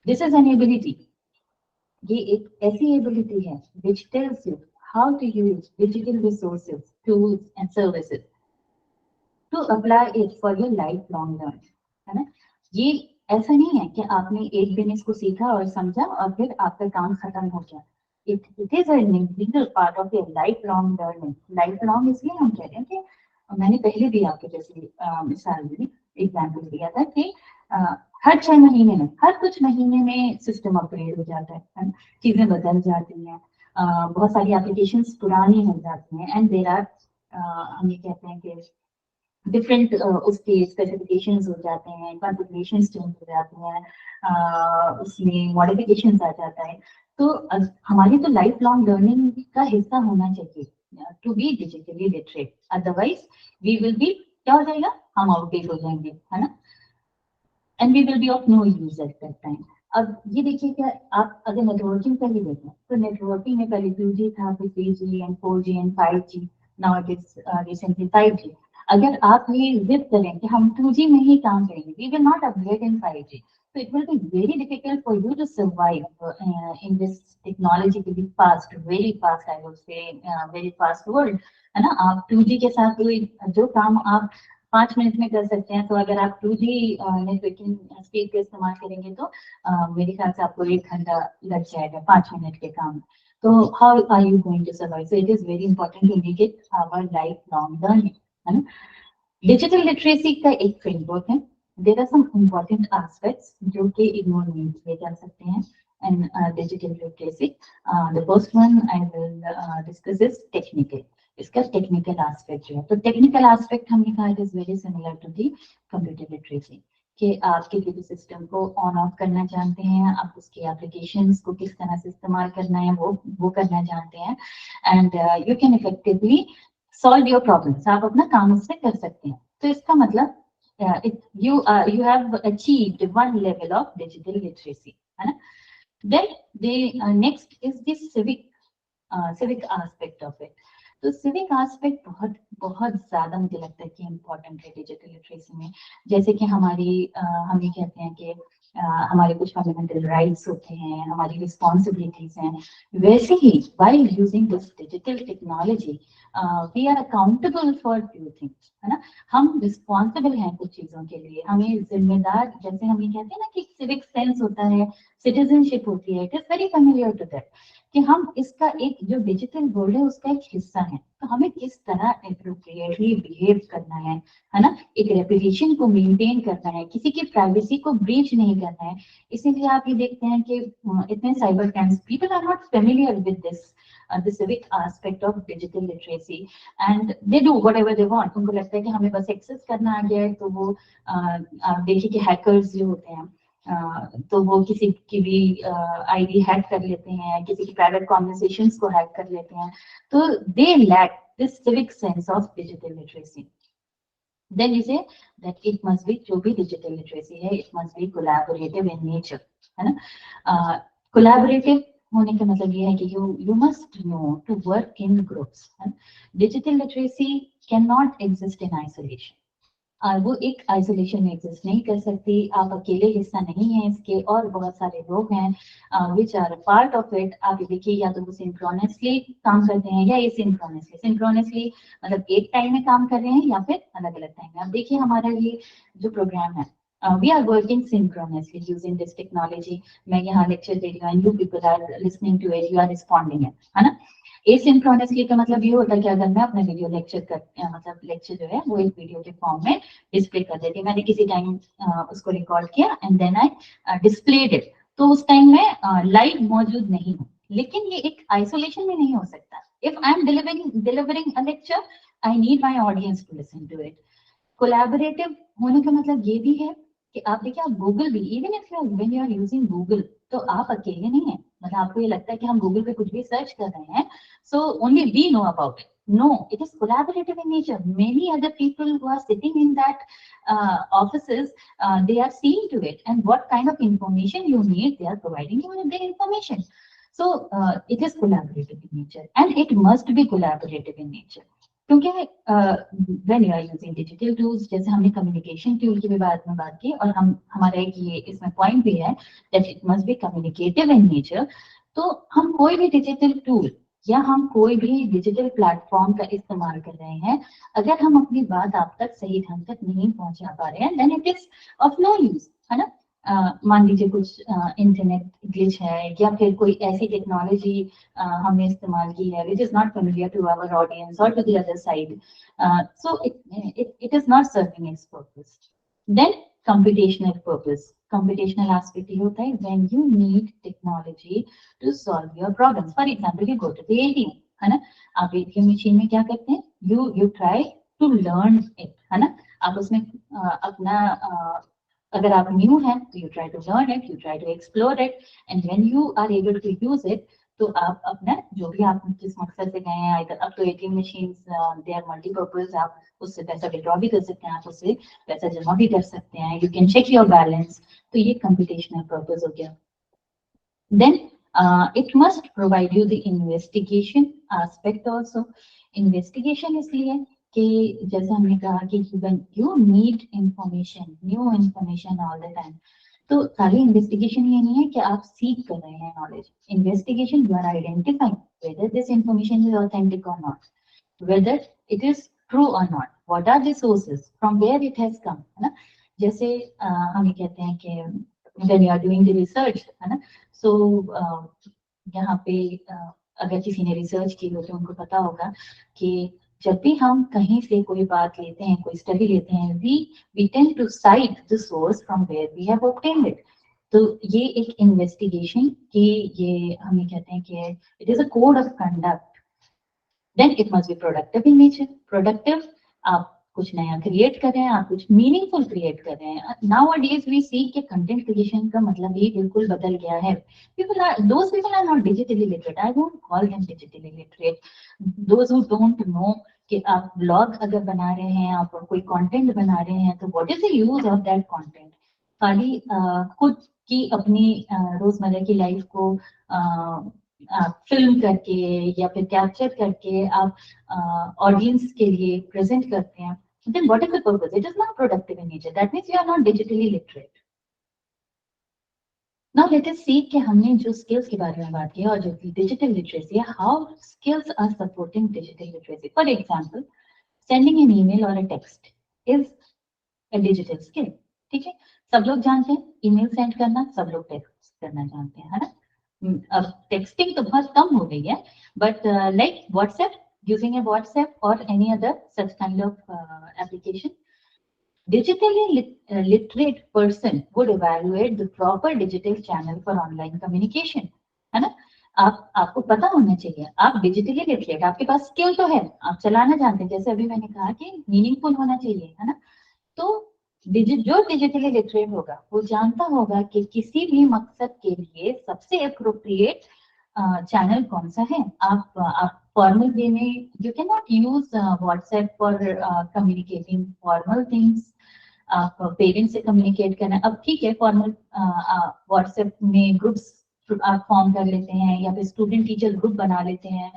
This is an ability. ये एक ऐसी एबिलिटी है which tells you how to use digital resources, tools and services to apply it for your lifelong learning. है ना. ये ऐसा नहीं है कि आपने एक दिन इसको सीखा और समझा और फिर आपका काम खत्म हो गया. It is an integral part of your lifelong learning. Lifelong इसलिए हम कह रहे हैं कि मैंने पहले भी आपको जैसे मिसाल दी, एग्जाम्पल दिया था कि हर 6 महीने में, हर कुछ महीने में सिस्टम अपग्रेड हो जाता है, चीजें बदल जाती हैं, बहुत सारी एप्लीकेशंस पुरानी हो जाती हैं एंड देयर आर हम ये कहते हैं कि डिफरेंट उसके स्पेसिफिकेशंस हो जाते हैं, कॉन्फ़िगरेशंस चेंज हो जाती हैं, उसमें मॉडिफिकेशंस आ जाता है. तो हमारी तो लाइफ लॉन्ग लर्निंग का हिस्सा होना चाहिए to be digitally literate. Otherwise we will be, क्या हो जाएगा, हम आउटडेट हो जाएंगे, है ना. And we will be of no use at that time. अब ये देखिए कि आप अगर नेटवर्किंग का ही देखें तो नेटवर्किंग में पहले 2G था, फिर 3G and 4G and 5G, now it is recently 5G. अगर आप ये जिद करें कि हम 2G में ही काम करेंगे, we will not upgrade in 5G. So it will be very difficult for you to survive in this technologically fast, very fast, I would say, very fast world, है ना. आप 2G के साथ जो काम आप 5 मिनट में कर सकते हैं, तो अगर आप 2G नेटवर्किंग स्पीड का इस्तेमाल करेंगे तो मेरे ख्याल से आपको 1 घंटा लग जाएगा 5 मिनट के काम. तो how are you going to survive? So it is very important to make it our lifelong learning, है ना. डिजिटल लिटरेसी का एक फ्रेमवर्क है. There are some important aspects जो कि इग्नोर नहीं किए जा सकते हैं in digital literacy. The first one I will discuss is technical. इसका टेक्निकल एस्पेक्ट जो है, तो टेक्निकल एस्पेक्ट हमने कहा it is very similar to the computer literacy, कि आप किसी भी सिस्टम को ऑन ऑफ करना जानते हैं, आप उसकी एप्लीकेशंस को किस तरह से इस्तेमाल करना है वो करना जानते हैं, and you can effectively solve your problems. आप अपना काम उससे कर सकते हैं. तो इसका मतलब you have achieved one level of digital literacy, है ना. Then the next is the civic aspect of it. तो civic aspect बहुत ज्यादा मुझे लगता है कि इम्पोर्टेंट है डिजिटल लिटरेसी में. जैसे कि हम ये कहते हैं कि हमारे कुछ फंडामेंटल राइट्स होते हैं, हमारी रिस्पॉन्सिबिलिटीज हैं, वैसे ही while using this digital technology we are accountable for few things, है ना. हम रिस्पॉन्सिबल हैं कुछ चीजों के लिए, हमें जिम्मेदार, जैसे हम ये कहते हैं ना कि सिविक सेंस होता है, सिटीजनशिप होती है, it is very familiar to that, कि हम इसका एक जो डिजिटल वर्ल्ड है उसका एक हिस्सा है. तो हमें किस तरह एप्रोप्रिएटली बिहेव करना है ना, एक रेपुटेशन को मेंटेन करना है, किसी की प्राइवेसी को ब्रीच नहीं करना है. इसीलिए आप ये देखते हैं कि इतने cyber crimes, people are not familiar with this the civic aspect of digital literacy, and they do whatever they want. उनको लगता है कि हमें बस एक्सेस करना आ गया है, तो वो आप देखिए कि हैकर्स जो होते हैं तो वो किसी की भी आईडी हैक कर लेते हैं, किसी की प्राइवेट कॉन्वर्सेशंस को हैक कर लेते हैं, तो they lack this civic sense of digital literacy. Then you say that it must be, जो भी digital literacy है, it must be collaborative in nature, है ना. Collaborative होने का मतलब ये है कि you must know to work in groups. Digital literacy cannot exist in isolation. वो एक आइसोलेशन में एग्जिस्ट नहीं कर सकती. आप अकेले हिस्सा नहीं है इसके, और बहुत सारे लोग हैं which are part of it. आप देखिए, या तो वो सिंक्रोनसली काम करते हैं या एसिंक्रोनसली. सिंक्रोनसली मतलब एक टाइम में काम कर रहे हैं या फिर अलग अलग टाइम में. अब देखिए हमारा ये जो प्रोग्राम है, we are working synchronously using this technology. मैं यहाँ लेक्चर दे रही हूँ and you people are listening to it, you are responding it, है ना. एसिंक्रोनसली का मतलब ये होता है कि अगर मैं अपना वीडियो लेक्चर मतलब लेक्चर जो है वो एक वीडियो के फॉर्म में डिस्प्ले कर देती हूँ. मैंने किसी टाइम उसको रिकॉर्ड किया and then I displayed it, तो उस टाइम में लाइव मौजूद नहीं हूँ. लेकिन ये एक आइसोलेशन में नहीं हो सकता. If I am delivering a lecture, I need my audience to listen to it. Collaborative होने का मतलब ये भी है कि आप देखिए, आप गूगल भी, even if when you are using Google, तो आप अकेले नहीं है. मतलब आपको ये लगता है कि हम गूगल पे कुछ भी सर्च कर रहे हैं, so only we know about it. No, it is collaborative in nature. Many other people who are sitting in that offices, they are seeing to it, and what kind of information you need, they are providing you with the information. So it is collaborative in nature, and it must be collaborative in nature. क्योंकि when you are using digital tools, जैसे हमने communication tool की भी बात की, और हमारा एक ये इसमें point भी है that it must be communicative in nature. तो हम कोई भी digital tool या हम कोई भी डिजिटल प्लेटफॉर्म का इस्तेमाल कर रहे हैं, अगर हम अपनी बात आप तक सही ढंग तक नहीं पहुंचा पा रहे हैं, then it is of no use, है ना. मान लीजिए कुछ इंटरनेट ग्लिच है, या फिर कोई ऐसी टेक्नोलॉजी हमने इस्तेमाल की है which is not familiar to our audience और to the other side, so it is not serving its purpose. Then computational purpose. Computational aspect ये होता है when you need technology to solve your problems. For example, you go to the ATM, है ना. आप ATM machine में क्या करते हैं? You try to learn it, है ना. आप उसमें अपना अगर आप न्यू हैं तो you try to learn it, you try to explore it, and when you are able to use it, तो आप अपना जो भी आप जिस मकसद से गए हैं, अब तो ATM machines they are multipurpose. आप उससे पैसा विड्रॉ भी कर सकते हैं, आप उससे पैसा जमा भी कर सकते हैं, you can check your balance. तो ये कंप्यूटेशनल पर्पज हो गया. Then it must provide you the investigation aspect also. Investigation इसलिए कि जैसे हमने कहा कि you need information, new information all the time. तो खाली इन्वेस्टिगेशन ये नहीं है कि आप सीख कर रहे हैं knowledge. Investigation you are identifying whether this information is authentic और not, whether it is true और not, what are the sources, from where it has come, है ना. जैसे हम ये कहते हैं कि when you are doing the research, है ना, सो यहाँ पे अगर किसी ने रिसर्च की हो तो उनको पता होगा कि जब भी हम कहीं से कोई बात लेते हैं, कोई स्टडी लेते हैं, we tend to cite the source from where we have obtained it. तो ये एक इन्वेस्टिगेशन की, ये हम ये कहते हैं कि it is a code of conduct. Then it must be productive in nature. Productive, आप कुछ नया क्रिएट कर रहे हैं, आप कुछ मीनिंगफुल क्रिएट कर रहे हैं. Nowadays we see कि कंटेंट क्रिएशन का मतलब ही बिल्कुल बदल गया है. Those people are not digitally literate. I won't call them digitally literate. Those who don't know कि आप ब्लॉग अगर बना रहे हैं, आप कोई कंटेंट बना रहे हैं, तो what is the use of that content. खाली खुद की अपनी रोजमर्रा की लाइफ को फिल्म करके या फिर कैप्चर करके आप ऑडियंस के लिए प्रेजेंट करते हैं, then what is the purpose? It is not productive in nature. That means you are not digitally literate. Now let us see कि हमने जो skills के बारे में बात की और जो digital literacy है, how skills are supporting digital literacy. For example, sending an email or a text is a digital skill. ठीक है, सब लोग जानते हैं ईमेल सेंड करना, सब लोग टेक्स्ट करना जानते हैं, है ना. अब टेक्सटिंग तो बहुत कम हो गई है, but like WhatsApp, using a WhatsApp or any other such kind of application, digitally literate person would evaluate the proper digital channel for online communication, है ना. आपको पता होना चाहिए, आप डिजिटली लिटरेट, आपके पास स्किल तो है, आप चलाना जानते हैं, जैसे अभी मैंने कहा कि मीनिंगफुल होना चाहिए, है ना। तो जो डिजिटली लिटरेट होगा वो जानता होगा कि किसी भी मकसद के लिए सबसे अप्रोप्रिएट चैनल कौन सा है। आप फॉर्मल वे में you can not use WhatsApp for communicating formal things. आप पेरेंट्स से कम्युनिकेट करना, अब ठीक है फॉर्मल व्हाट्सएप में ग्रुप्स आप फॉर्म कर लेते हैं या फिर स्टूडेंट टीचर ग्रुप बना लेते हैं,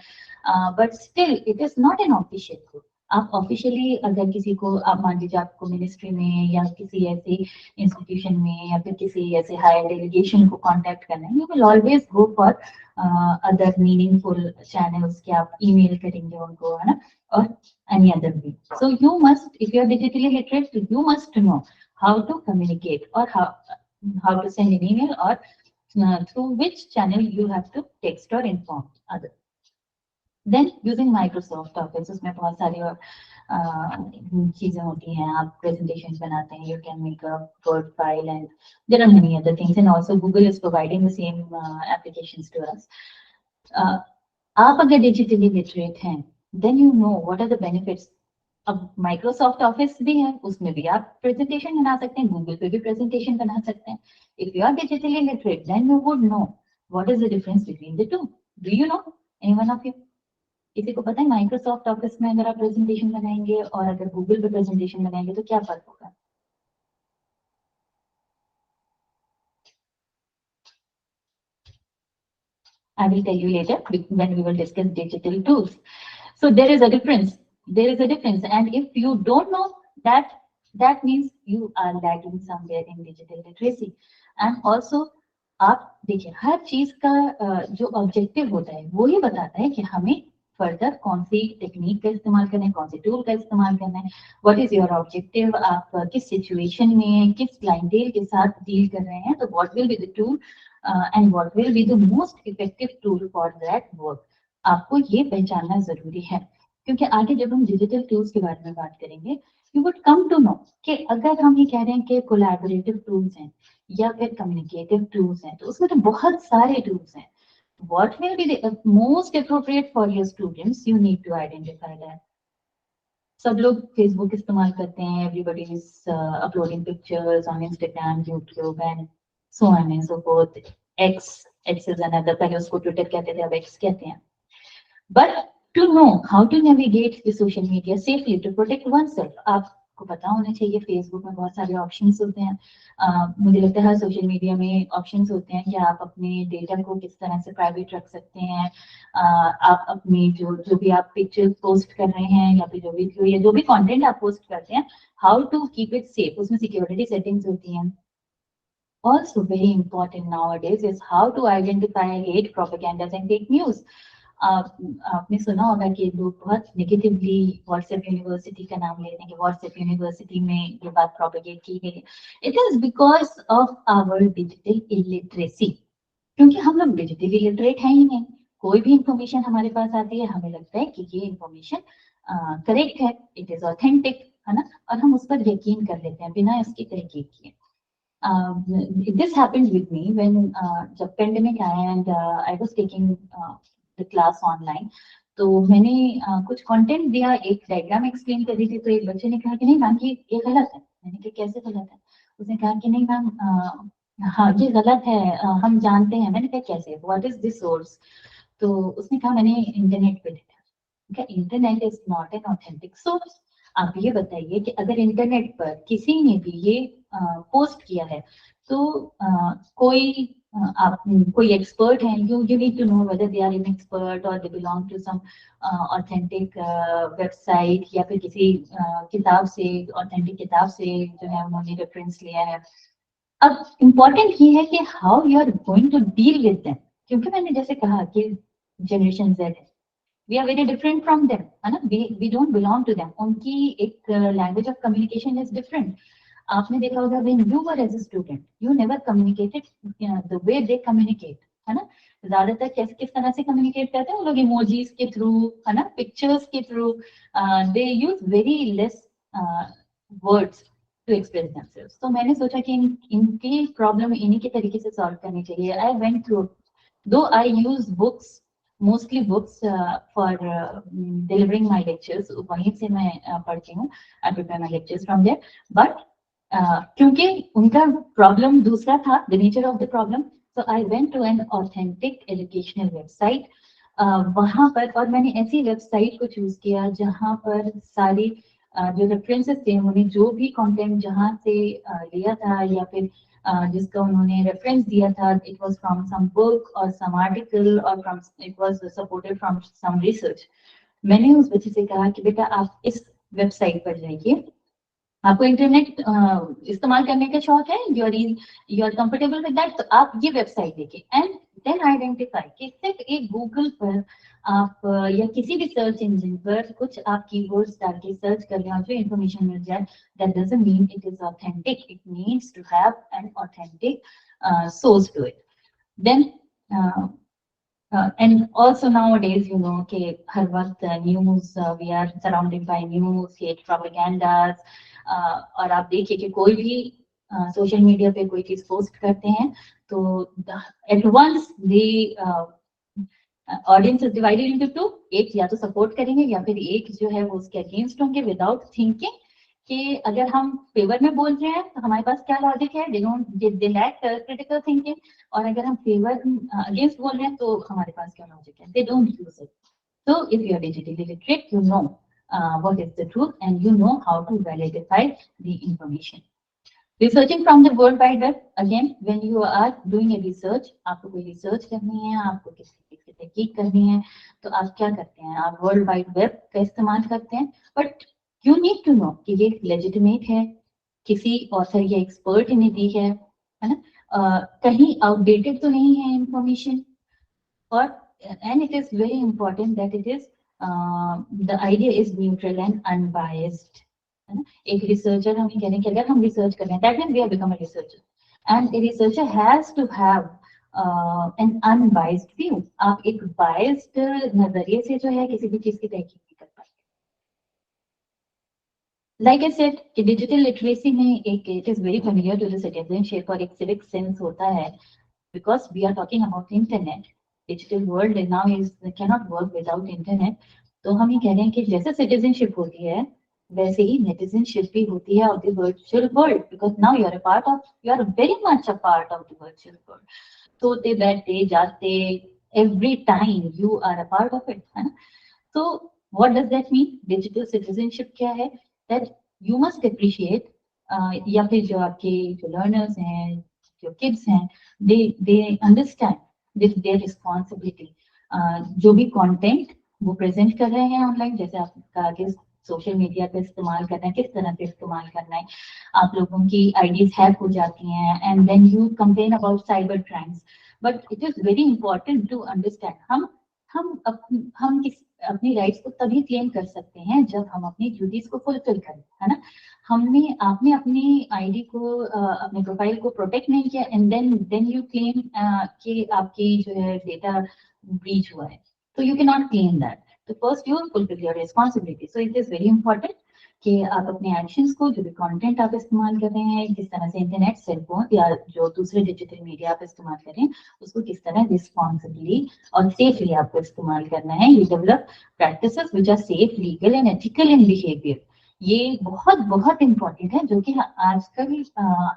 but still it is not an official group. आप ऑफिशियली अगर किसी को, आप मान लीजिए आपको मिनिस्ट्री में या किसी ऐसे इंस्टीट्यूशन में या फिर किसी ऐसे हायर डेलीगेशन को कांटेक्ट करना है, you will always go for other meaningful channels कि आप ईमेल करेंगे उनको, है ना, और any other way. So you must, if you are digitally literate, you must know how to communicate or how to send an email or through which channel you have to text or inform others. Then using Microsoft Office, उसमें बहुत सारी और चीजें होती हैं, आप presentations बनाते हैं, you can make a Word file and there are many other things, and also Google is providing the same applications to us. आप अगर digitally literate हैं, then you know what are the benefits. अब Microsoft office भी है, उसमें भी आप presentation बना सकते हैं, गूगल पे भी प्रेजेंटेशन बना सकते हैं. If you are digitally literate then you would know what is the difference between the two. Do you know, anyone of you? किसी को पता है माइक्रोसॉफ्ट ऑफिस में अगर आप प्रेजेंटेशन बनाएंगे और अगर गूगल पे प्रेजेंटेशन बनाएंगे तो क्या फर्क होगा? I will tell you later when we will discuss digital tools. So there is a difference. There is a difference, and if you don't know that, that means you are lagging somewhere in digital literacy. And also, आप देखिए हर चीज का जो objective होता है वो ही बताता है कि हमें फर्दर कौन सी टेक्निक का इस्तेमाल करना है, कौन से टूल का इस्तेमाल करना है. व्हाट इज योर ऑब्जेक्टिव, आप किस सिचुएशन में किस क्लाइंटेल के साथ डील कर रहे हैं, तो what will be the tool and what will be the most effective tool for that work. आपको ये पहचानना जरूरी है, क्योंकि आगे जब हम डिजिटल टूल्स के बारे में बात करेंगे you would come to know कि अगर हम ये कह रहे हैं कि कोलैबोरेटिव टूल्स हैं या फिर कम्युनिकेटिव टूल्स हैं, तो उसमें तो बहुत सारे टूल्स हैं. What will be the most appropriate for your students? You need to identify that. सब लोग फेसबुक इस्तेमाल करते हैं, everybody is uploading pictures on Instagram, YouTube and so on and so forth. X is another, पहले उसको Twitter कहते थे, अब X कहते हैं. But to know how to navigate the social media safely to protect oneself, आपको पता होना चाहिए फेसबुक में बहुत सारे ऑप्शंस होते हैं. मुझे लगता है हर सोशल मीडिया में ऑप्शंस होते हैं कि आप अपने डेटा को किस तरह से प्राइवेट रख सकते हैं. आप अपनी जो भी आप पिक्चर्स पोस्ट कर रहे हैं या फिर जो वीडियो या जो भी कंटेंट आप पोस्ट करते हैं, how to keep it safe, उसमें सिक्योरिटी सेटिंग्स होती हैं. Also very important nowadays is how to identify hate propagandas and fake news. आपने सुना होगा कि लोग बहुत नेगेटिवली व्हाट्सएप यूनिवर्सिटी का नाम लेते हैं कि व्हाट्सएप यूनिवर्सिटी में ये बात प्रोपेगेट की गई. It is because of our digital illiteracy, क्योंकि हम लोग डिजिटली लिटरेट हैं ही नहीं. कोई भी इंफॉर्मेशन हमारे पास आती है, हमें लगता है कि ये इंफॉर्मेशन करेक्ट है, इट इज ऑथेंटिक, है ना, और हम उस पर यकीन कर लेते हैं बिना इसकी तहकीक किए. This happened with me when जब पेंडेमिक आया and I was taking the class online. तो मैंने कुछ कंटेंट दिया, एक डायग्राम एक्सप्लेन कर रही थी, तो एक बच्चे ने कहा कि नहीं मैम ये गलत है. मैंने कहा कैसे गलत है? उसने कहा कि नहीं मैम हाँ ये गलत है, हम जानते हैं. मैंने कहा कैसे, व्हाट इज दिस सोर्स? तो उसने कहा मैंने इंटरनेट पे देखा. Internet is not an authentic source. आप ये बताइए कि अगर इंटरनेट पर किसी ने भी ये पोस्ट किया है तो कोई एक्सपर्ट है, you need to know whether they are an expert or they belong to some authentic website या फिर किसी किताब से, ऑथेंटिक किताब से जो है उन्होंने रेफरेंस लिया है. अब इम्पोर्टेंट ये है कि how you are going to deal with them, क्योंकि मैंने जैसे कहा कि जनरेशन Z है, we are very different from them, है ना, we don't belong to them. उनकी एक language of communication is different. आपने देखा होगा when you were as a student, you never communicated the way they communicate, है ना. ज्यादातर किस तरह से communicate करते हैं वो लोग, emojis के थ्रू, है ना, pictures के through. They use very less words to express themselves. तो मैंने सोचा कि इनकी प्रॉब्लम इन्हीं के तरीके से सॉल्व करनी चाहिए. I went through Though I use books, mostly books for delivering my lectures, वहीं से मैं पढ़ती हूँ. I prepare my lectures from there. But क्योंकि उनका problem दूसरा था, the nature of the problem, so I went to an authentic educational website. वहाँ पर और मैंने ऐसी वेबसाइट को चूज किया जहाँ पर सारी जो रेफरेंसेस थे, उन्होंने जो भी कंटेंट जहाँ से लिया था या फिर जिसका उन्होंने रेफरेंस दिया था, it was from some book और सम आर्टिकल और from it was supported from some research. मैंने उस बच्चे से कहा कि बेटा आप इस वेबसाइट पर जाइए, आपको इंटरनेट इस्तेमाल करने का शौक है, you are comfortable with that, तो आप ये वेबसाइट देखिए. एंड देन आइडेंटिफाई कि सिर्फ एक गूगल पर आप या किसी भी सर्च इंजन पर कुछ आप कीवर्ड्स डाल के सर्च कर लें और जो इन्फॉर्मेशन मिल जाए, that doesn't mean it is authentic. It needs to have an authentic source to it. Then and also nowadays, you know, कि हर वक्त news, we are surrounded by news, hate propagandas, और आप देखिए कि कोई भी सोशल मीडिया पे कोई चीज पोस्ट करते हैं तो at once the audience is divided into two. एक या तो सपोर्ट करेंगे या फिर एक जो है वो उसके अगेंस्ट होंगे विदाउट थिंकिंग कि अगर हम फेवर में बोल रहे हैं तो हमारे पास क्या लॉजिक है. They lack critical thinking. और अगर हम फेवर अगेंस्ट बोल रहे हैं तो हमारे पास क्या लॉजिक है. They don't use it. So if you are digitally literate, you know what is the truth and you know how to validate the information. Researching from the World Wide Web, again, when you are doing a research, आपको कोई research करनी है, आपको किसी चीज की तहकीक करनी है, तो आप क्या करते हैं, आप World Wide Web का इस्तेमाल करते हैं. But you need to know कि ये legitimate है, किसी author या expert ने दी है ना, कहीं outdated तो नहीं है information. और and it is very important that it is the idea is neutral and unbiased. एक रिसर्चर हम कह रहे हैं कि अगर हम रिसर्च कर रहे हैं, that means we have become a researcher, and a researcher has to have an unbiased view. आप एक biased नजरिए से जो है किसी भी चीज की तहकीक नहीं कर पाएंगे. Like I said, कि digital literacy में एक it is very familiar to the citizenship और एक civic sense होता है, because we are talking about internet. Digital world now is cannot work without internet. तो हम ये कह रहे हैं कि जैसे citizenship होती है वैसे ही netizenship भी होती है of the virtual world, because now you are very much a part of the virtual world. सोते बैठते जाते every time you are a part of it, है ना. So what does that mean? Digital citizenship क्या है? That you must appreciate या फिर जो आपके जो learners हैं, जो kids हैं, they understand their responsibility. जो भी content वो present कर रहे हैं online, जैसे आपने कहा कि सोशल मीडिया का इस्तेमाल करना है, किस तरह से इस्तेमाल करना है. आप लोगों की आईडीज हैक हो जाती हैं and then you complain about cyber crimes. But it is very important to understand हम अपनी राइट्स को तभी क्लेम कर सकते हैं जब हम अपनी ड्यूटीज को फुलफिल करें, है ना. आपने अपनी आईडी को अपने प्रोफाइल को प्रोटेक्ट नहीं किया एंड देन यू क्लेम कि आपकी जो है डेटा ब्रीच हुआ है, तो you can not claim that. तो first you fulfil your responsibility. So it is very important कि आप अपने एक्शंस को, जो भी कंटेंट आप इस्तेमाल कर रहे हैं, किस तरह से इंटरनेट, सेल फोन या जो दूसरे डिजिटल मीडिया आप इस्तेमाल कर रहे हैं, उसको किस तरह रिस्पॉन्सिबली और सेफली आपको इस्तेमाल करना है. You develop practices which are safe, legal and ethical in behaviour. ये बहुत बहुत इंपॉर्टेंट है, जो कि आजकल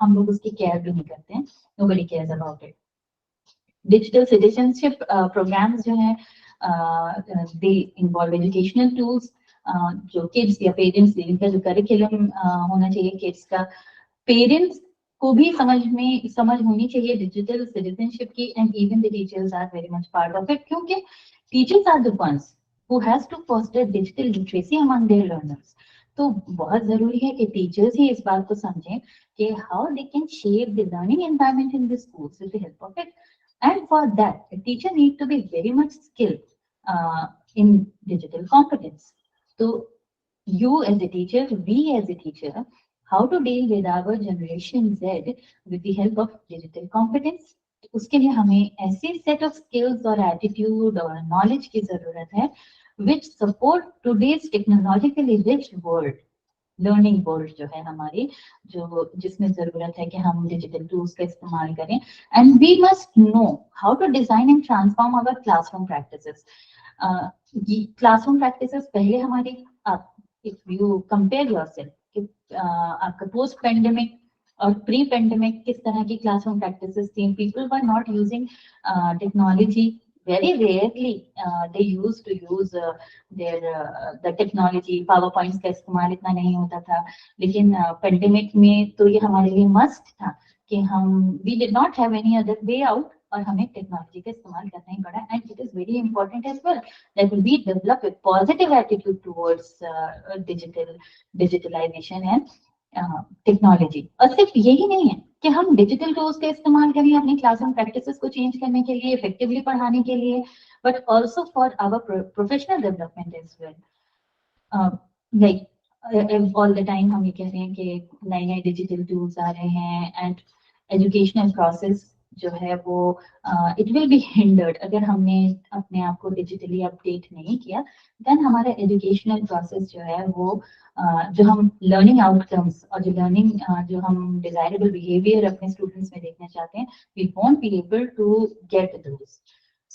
हम लोग उसकी केयर भी नहीं करते हैं. Nobody cares about it. Digital citizenship programmes जो हैं, दे इन्वॉल्व एजुकेशनल टूल्स. जो किड्स या पेरेंट्स, इनका जो करिकुलम होना चाहिए किड्स का, पेरेंट्स को भी समझ होनी चाहिए डिजिटल सिटीजनशिप की. And even the teachers are very much part of it, क्योंकि teachers are the ones who has to foster digital literacy among their learners. तो बहुत जरूरी है कि टीचर्स ही इस बात को समझें कि how they can shape the learning environment in the schools with the help of it. And for that, a teacher need to be very much skilled in digital competence. So you as a teacher, we as a teacher, how to deal with our generation Z with the help of digital competence. उसके लिए हमें ऐसे set of skills और attitude और knowledge की जरूरत है which support today's technologically rich world. Learning world जो है हमारी, जो जिसमें जरूरत है कि हम डिजिटल टूल्स का इस्तेमाल करें, and we must know how to design and transform our classroom practices. Classroom practices पहले हमारी, इफ यू कंपेयर योरसेल्फ, आपका पोस्ट पेंडेमिक और प्री पेंडेमिक किस तरह की क्लासरूम प्रैक्टिसेस थी, people were not using technology, very rarely they used to use the technology, PowerPoints का इस्तेमाल इतना नहीं होता था, लेकिन पेंडेमिक में तो ये हमारे लिए मस्ट था कि हम we did not have any other way out, और हमें टेक्नोलॉजी का इस्तेमाल करना ही पड़ा, and it is very important as well that we develop a positive attitude towards digitalization and technology. और सिर्फ यही नहीं है कि हम डिजिटल टूल्स का इस्तेमाल करें अपनी क्लासरूम प्रैक्टिसेस को चेंज करने के लिए, इफेक्टिवली पढ़ाने के लिए, but also for our professional development as well. Like all the time हम ये कह रहे हैं कि नए नए डिजिटल टूल्स आ रहे हैं, एंड एजुकेशनल प्रोसेस जो है वो इट विल बी हिंडर्ड अगर हमने अपने आप को डिजिटली अपडेट नहीं किया, देन हमारा एजुकेशनल प्रोसेस जो है वो जो हम लर्निंग आउटकम्स और जो हम डिजायरेबल बिहेवियर अपने स्टूडेंट्स में देखना चाहते हैं, we won't be able to get those.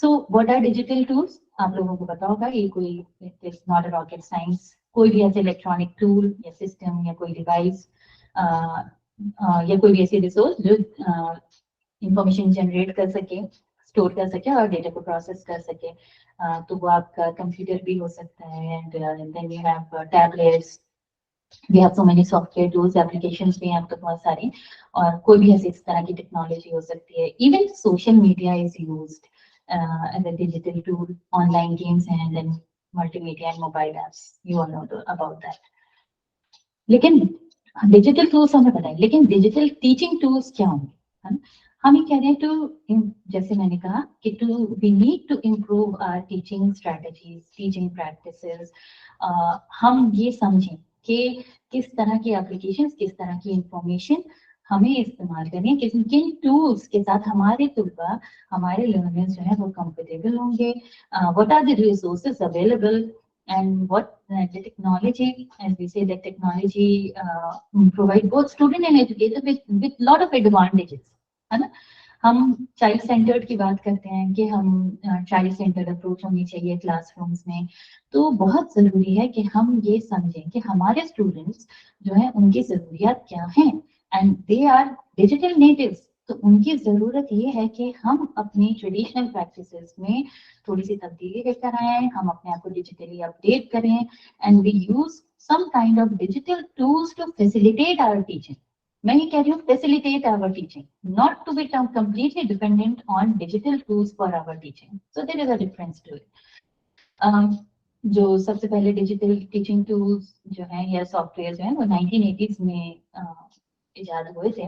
So what are digital tools, आप लोगों को पता होगा, ये कोई it is not a rocket science, कोई भी ऐसे इलेक्ट्रॉनिक टूल या सिस्टम या कोई डिवाइस या कोई भी ऐसी रिसोर्स जो इंफॉर्मेशन जनरेट कर सके, स्टोर कर सके और डेटा को प्रोसेस कर सके। तो वो आपका कंप्यूटर भी हो सकता है, and then we have tablets, we have so many software tools, applications भी हैं अब तो बहुत सारी, और कोई भी ऐसी इस तरह की टेक्नोलॉजी हो सकती है। Even social media is used as a digital tool, online games हैं, then multimedia and mobile apps, you all know about that. लेकिन डिजिटल टूल्स हमें पता है, लेकिन डिजिटल टीचिंग टूल्स क्या होंगे, है ना? हम ये कह रहे हैं टू, जैसे मैंने कहा कि to we need to improve our teaching strategies, teaching practices. हम ये समझें कि किस तरह की एप्लीकेशंस, किस तरह की इंफॉर्मेशन हमें इस्तेमाल करनी है, किन टूल्स के साथ हमारे तुलबा, हमारे लर्नर्स जो है वो कंफर्टेबल होंगे, what are the resources available, and what the technology, as we say, that technology provide both student and educator with lot of advantages, है ना? हम चाइल्ड सेंटर्ड की बात करते हैं कि हम चाइल्ड सेंटर्ड अप्रोच होनी चाहिए क्लासरूम्स में, तो बहुत जरूरी है कि हम ये समझें कि हमारे स्टूडेंट्स जो है उनकी जरूरियात क्या हैं, and they are digital natives, तो उनकी जरूरत ये है कि हम अपनी ट्रेडिशनल प्रैक्टिसेस में थोड़ी सी तब्दीली लेकर आए, हम अपने आप को डिजिटली अपडेट करें, and we use some kind of digital tools to facilitate our teaching. मैं ये कह रही हूँ facilitate our teaching, not to be completely dependent on digital tools for our teaching. So there is a difference to it. जो सबसे पहले digital teaching tools जो हैं या सॉफ्टवेयर जो हैं वो 1980s में इजाद हुए थे,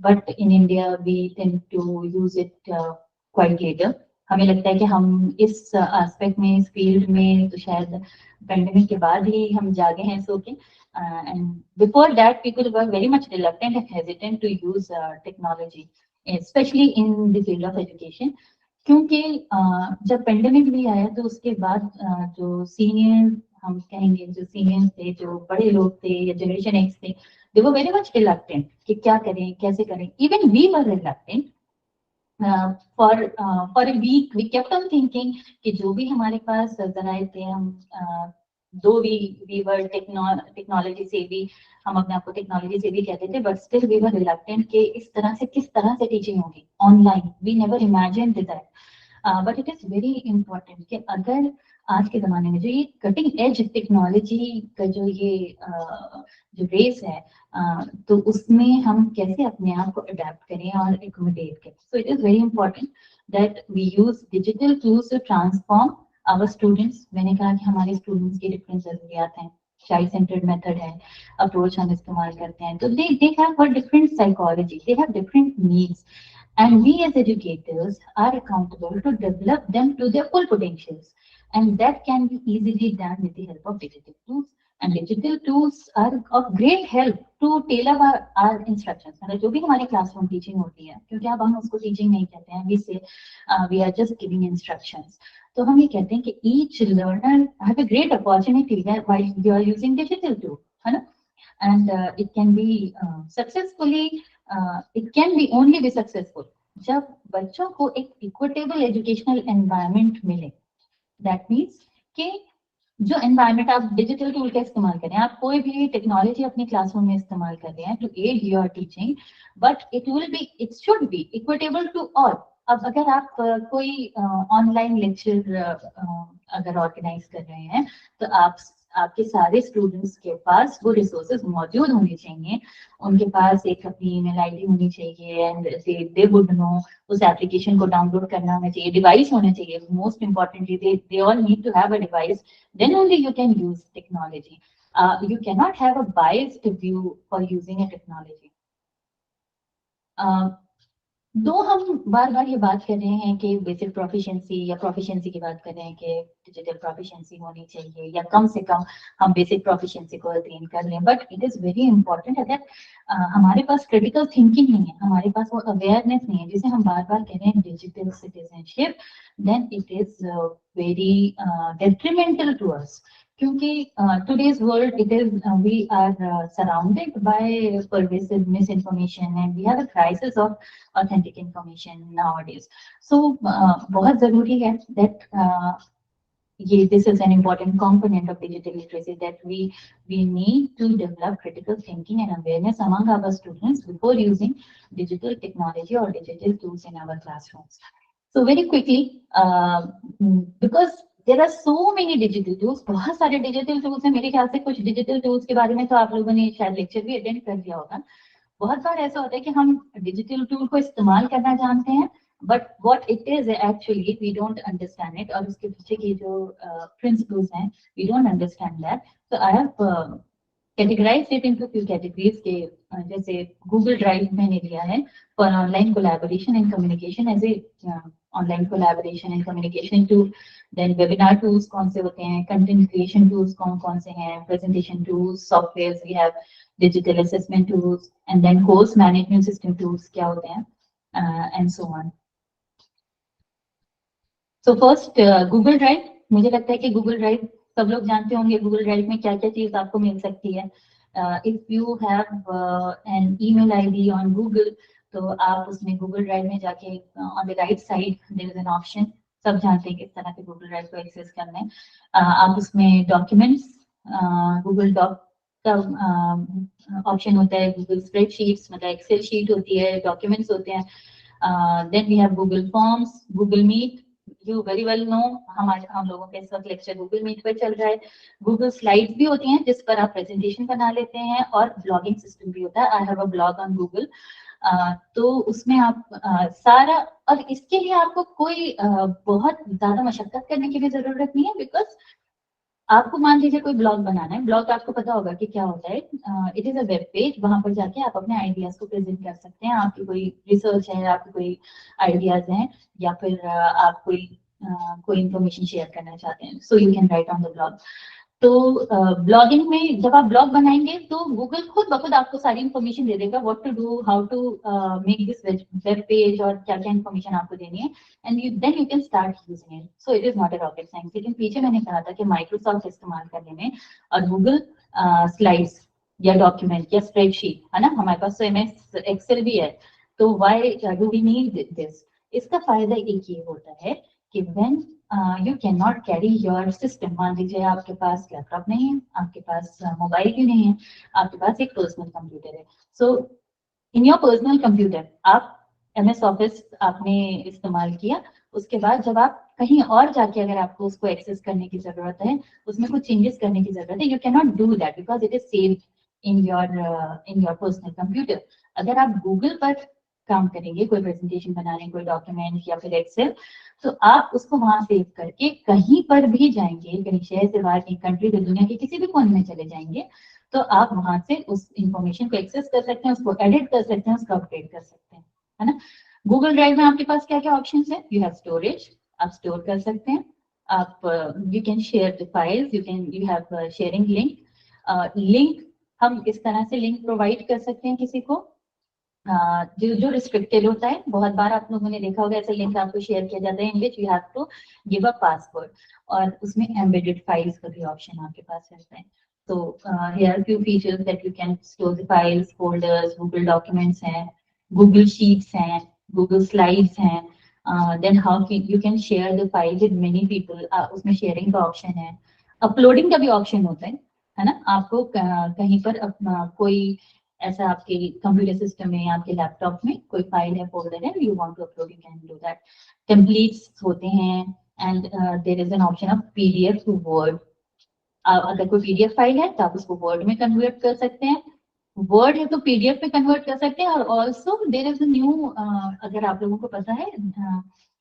but in India we tend to use it quite later. हमें लगता है कि हम इस एस्पेक्ट में, इस फील्ड में तो शायद पेंडेमिक के बाद ही हम जागे हैं सो के, and before that people were very much reluctant and hesitant to use technology, specially in the field of education, क्योंकि जब पेंडेमिक भी आया तो उसके बाद जो सीनियर, हम कहेंगे जो सीनियर थे, जो बड़े लोग थे या जनरेशन एक्स थे, they were very much reluctant कि क्या करें, कैसे करें। even we were reluctant for a week we kept on thinking कि जो भी हमारे पास जराए थे, हम दो we were टेक्नोलॉजी से भी, हम अपने आप को टेक्नोलॉजी से भी कहते थे, but still we were reluctant कि इस तरह से किस तरह से टीचिंग होगी online, we never imagined that, but it is very important कि अगर आज के जमाने में जो ये कटिंग एज टेक्नोलॉजी का जो ये जो रेस है, तो उसमें हम कैसे अपने आप को अडेप्ट करें और एकोमोडेट करें। So it is very important that we use digital tools to transform our students. मैंने कहा कि हमारे स्टूडेंट्स की डिफरेंट जरूरियात हैं, चाइल्ड सेंटर्ड मेथड है, अप्रोच हम इस्तेमाल करते हैं, तो they have different psychology, they have different needs, and we as educators are accountable to develop them to their full potentials, and that can be easily done with the help of digital tools, and digital tools are of great help to tailor our instructions। मतलब जो भी हमारी classroom teaching होती है, क्योंकि अब हम उसको टीचिंग नहीं कहते हैं, we say we are just giving instructions, तो हम ये कहते हैं कि each learner have a great opportunity while you are using digital tool, है ना? and it can be successfully, it can be only be successful जब बच्चों को एक इक्विटेबल एजुकेशनल एनवायरनमेंट मिले. दैट मीन्स कि जो एनवायरनमेंट आप डिजिटल टूल का इस्तेमाल करें, आप कोई भी टेक्नोलॉजी अपनी क्लासरूम में इस्तेमाल कर रहे हैं to aid your teaching, but it should be equitable to all. अब अगर आप कोई ऑनलाइन लेक्चर अगर ऑर्गेनाइज कर रहे हैं तो आपके सारे स्टूडेंट्स के पास वो रिसोर्सेज मौजूद होने चाहिए. उनके पास एक अपनी ईमेल आईडी होनी चाहिए एंड दे वुड नो उस एप्लीकेशन को डाउनलोड करना होना चाहिए, डिवाइस होना चाहिए. Most importantly they all need to have a device, then only you can use technology. You cannot have a biased view for using a technology. दो हम बार बार ये बात कर रहे हैं कि बेसिक प्रोफिशिएंसी या प्रोफिशिएंसी की बात कर रहे हैं कि डिजिटल प्रोफिशिएंसी होनी चाहिए या कम से कम हम बेसिक प्रोफिशिएंसी को अटेन कर लें, but it is very important अगर हमारे पास क्रिटिकल थिंकिंग नहीं है, हमारे पास वो अवेयरनेस नहीं है जिसे हम बार बार कह रहे हैं digital citizenship, then it is very detrimental to us. क्योंकि today's world, it is we are surrounded by pervasive misinformation and we have a crisis of authentic information nowadays. So बहुत जरूरी है that this is an important component of digital literacy, that we need to develop critical thinking and awareness among our students before using digital technology or digital tools in our classrooms. So very quickly, because there are so many digital tools, बहुत सारे digital tools हैं. मेरे ख्याल से कुछ digital tools के बारे में तो आप लोगों ने शायद लेक्चर भी अटेंड कर लिया होगा. बहुत बार ऐसा होता है कि हम डिजिटल टूल को इस्तेमाल करना जानते हैं, but what it is actually we don't understand it, और उसके पीछे की जो प्रिंसिपल्स हैं वी डोंट अंडरस्टैंड दैट. तो I have categorized it into few categories के जैसे गूगल ड्राइव मैंने लिया है for online collaboration and communication as a online collaboration and communication tool. Then webinar tools कौन से होते हैं, कंटेंट क्रिएशन टूल्स कौन कौन से हैं, presentation tools, software we have, digital assessment tools, and then course management system tools क्या होते हैं, and so on. So first Google Drive. मुझे लगता है कि Google Drive सब लोग जानते होंगे Google Drive में क्या क्या चीज आपको मिल सकती है. If you have an email ID on Google, तो आप उसमें Google Drive में जाके on the right side there is an option. सब जानते हैं किस तरह से Google Drive को एक्सेस करना है. आप उसमें डॉक्यूमेंट्स, Google Doc का ऑप्शन होता है, गूगल स्प्रेडशीट्स मतलब एक्सेल शीट होती है, डॉक्यूमेंट्स होते हैं. Then we have Google Forms, Google Meet. You very well know हम लोगों का इस वक्त लेक्चर गूगल मीट पर चल रहा है. गूगल स्लाइड्स भी होती हैं जिस पर आप प्रेजेंटेशन बना लेते हैं, और ब्लॉगिंग सिस्टम भी होता है. I have a blog on Google. तो उसमें आप सारा, और इसके लिए आपको कोई बहुत ज्यादा मशक्कत करने की भी जरूरत नहीं है, बिकॉज आपको मान लीजिए कोई ब्लॉग बनाना है. ब्लॉग आपको पता होगा कि क्या होता है. It is a web page, वहां पर जाके आप अपने आइडियाज को प्रेजेंट कर सकते हैं. आपकी कोई रिसर्च है, आपके कोई आइडियाज हैं, या फिर आप कोई इंफॉर्मेशन शेयर करना चाहते हैं, so you can write on the blog. तो ब्लॉगिंग में जब आप ब्लॉग बनाएंगे तो गूगल खुद ब खुद आपको सारी इन्फॉर्मेशन दे देगा, what to do, how to make this web page, और क्या क्या इन्फॉर्मेशन आपको देनी है, and then you can start using it. So it is not a rocket science. लेकिन पीछे मैंने कहा था कि माइक्रोसॉफ्ट इस्तेमाल करने में और गूगल स्लाइड्स या डॉक्यूमेंट या स्प्रेडशीट है ना, हमारे पास तो MS एक्सेल भी है, तो why do we need this. इसका फायदा एक ये होता है कि when you cannot carry your system. मान लीजिए आपके पास लैपटॉप नहीं है, आपके पास मोबाइल भी नहीं है, आपके पास एक पर्सनल कंप्यूटर है. सो इन योर पर्सनल कंप्यूटर आप MS ऑफिस आपने इस्तेमाल किया, उसके बाद जब आप कहीं और जाके अगर आपको उसको एक्सेस करने की जरूरत है, उसमें कुछ चेंजेस करने की जरूरत है, you can not do that because it is saved in your personal computer. अगर आप गूगल पर काम करेंगे, कोई प्रेजेंटेशन बना रहे हैं, कोई डॉक्यूमेंट या फिर एक्सेल, तो आप उसको वहां सेव करके कहीं पर भी जाएंगे, कहीं शहर से बाहर, कहीं कंट्री से, दुनिया के किसी भी कोने में चले जाएंगे, तो आप वहां से उस इंफॉर्मेशन को एक्सेस कर सकते हैं, उसको एडिट कर सकते हैं, उसको अपडेट कर सकते हैं, है ना. गूगल ड्राइव में आपके पास क्या क्या ऑप्शन है. यू हैव स्टोरेज, आप स्टोर कर सकते हैं. आप you can share the files, you have sharing link. Link हम इस तरह से लिंक प्रोवाइड कर सकते हैं किसी को जो रिस्ट्रिक्टेड होता है. बहुत बार आप लोगों ने देखा होगा ऐसे लिंक आपको शेयर किया जाता है in which you have to give a password, और उसमें एम्बेडेड फाइल्स का भी ऑप्शन आपके पास रहता है. So here are few features that you can store the files, folders, Google Documents हैं, Google Sheets हैं, Google Slides हैं. Then how you can share the file with many people. उसमें sharing का option है, uploading का भी option होता है ना. आपको कहीं पर कोई ऐसा आपके कंप्यूटर सिस्टम में, आपके लैपटॉप में कोई फाइल है, फोल्डर है, you want to upload, you can do that. Templates होते हैं and there is an option of PDF to Word. अगर कोई पीडीएफ फाइल है तो आप उसको वर्ड में कन्वर्ट कर सकते हैं, वर्ड है तो पीडीएफ में कन्वर्ट कर सकते हैं. और also there is a new, अगर आप लोगों को पता है,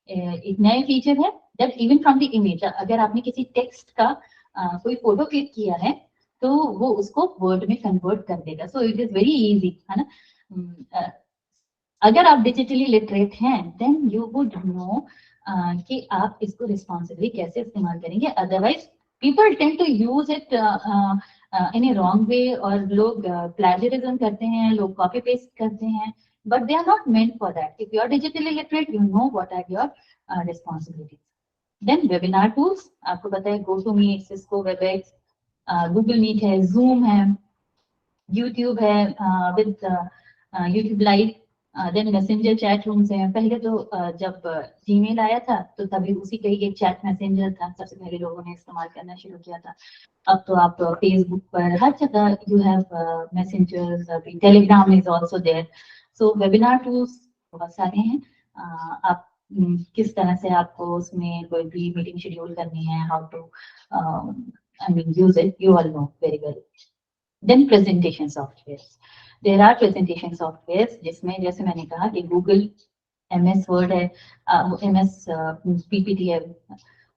एक नया फीचर है that even from the image, अगर आपने किसी टेक्स्ट का कोई फोटो क्लिक किया है तो वो उसको वर्ड में कन्वर्ट कर देगा. सो इट इज वेरी इजी, है ना. अगर आप डिजिटली लिटरेट हैं देन यू वुड नो कि आप इसको रिस्पॉन्सिबली कैसे इस्तेमाल करेंगे. Otherwise people tend to use it in a wrong way, और लोग plagiarism करते हैं, लोग copy paste करते हैं, but they are not meant for that. If you are digitally literate, you know what are your responsibilities. Then webinar tools, आपको पता है GoToMeet, Cisco WebEx, Google Meet है, Zoom है, YouTube है with YouTube Live. Then Messenger chat rooms हैं. पहले तो जब जीमेल आया था तो तभी उसी का एक चैट मैसेंजर था, सबसे पहले लोगों ने इस्तेमाल करना शुरू किया था. अब तो आप फेसबुक पर हर जगह यू हैव मैसेंजर्स, अभी Telegram is also there. So webinar tools बहुत सारे हैं. आप किस तरह से आपको उसमें कोई भी मीटिंग शेड्यूल करनी है, how to I mean use it, you all know very well. Then presentation software, there are presentation software जिसमें जैसे मैंने कहा कि गूगल MS वर्ड है, MS PPT है,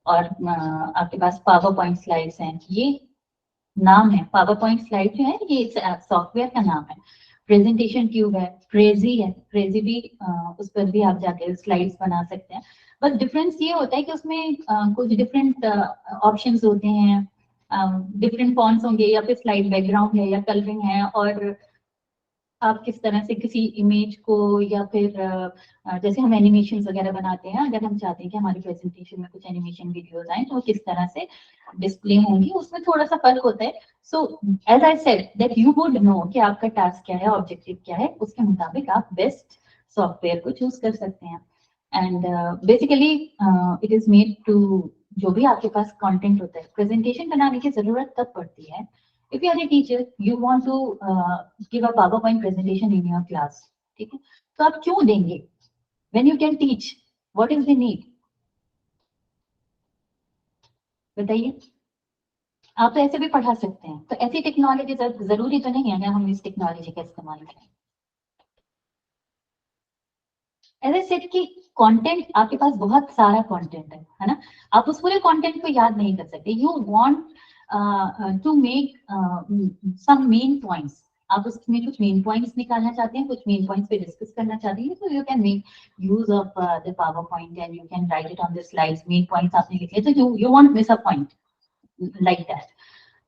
और आपके पास पावर पॉइंट स्लाइड्स हैं. ये नाम है पावर पॉइंट स्लाइड जो है, ये सॉफ्टवेयर का नाम है. प्रेजेंटेशन ट्यूब है, प्रेजी है, प्रेजी भी उस पर भी आप जाके स्लाइड्स बना सकते हैं. बस डिफरेंस ये होता है कि उसमें कुछ डिफरेंट ऑप्शंस होते हैं, डिफरेंट फॉन्ट्स होंगे, या फिर स्लाइड बैकग्राउंड है या कलरिंग है, और आप किस तरह से किसी इमेज को, या फिर जैसे हम एनिमेशन वगैरह बनाते हैं, अगर हम चाहते हैं कि हमारी प्रेजेंटेशन में कुछ एनिमेशन वीडियोस आए तो वो किस तरह से डिस्प्ले होंगी, उसमें थोड़ा सा फर्क होता है. So as I said that you would know कि आपका टास्क क्या है, ऑब्जेक्टिव क्या है, उसके मुताबिक आप बेस्ट सॉफ्टवेयर को चूज कर सकते हैं. And basically it is made to, जो भी आपके पास कंटेंट होता है, प्रेजेंटेशन बनाने की जरूरत तब पड़ती है if you are a teacher, you want to give a PowerPoint presentation in your class. ठीक है, तो आप क्यों देंगे when you can teach? What is the need? बताइए. आप तो ऐसे भी पढ़ा सकते हैं. तो ऐसी टेक्नोलॉजी जरूरी तो नहीं है कि हम इस टेक्नोलॉजी का इस्तेमाल करें. ऐसे सेट की कंटेंट आपके पास बहुत सारा कंटेंट है ना. आप उस पूरे कंटेंट को याद नहीं कर सकते. You want to make some main points. आप उसमें कुछ मेन पॉइंट्स निकालना चाहते हैं, कुछ मेन पॉइंट्स पे डिस्कस करना चाहते हैं, तो you can make use of the power point and you can write it on the slides. Main points आपने लिखे तो you want miss a point like that.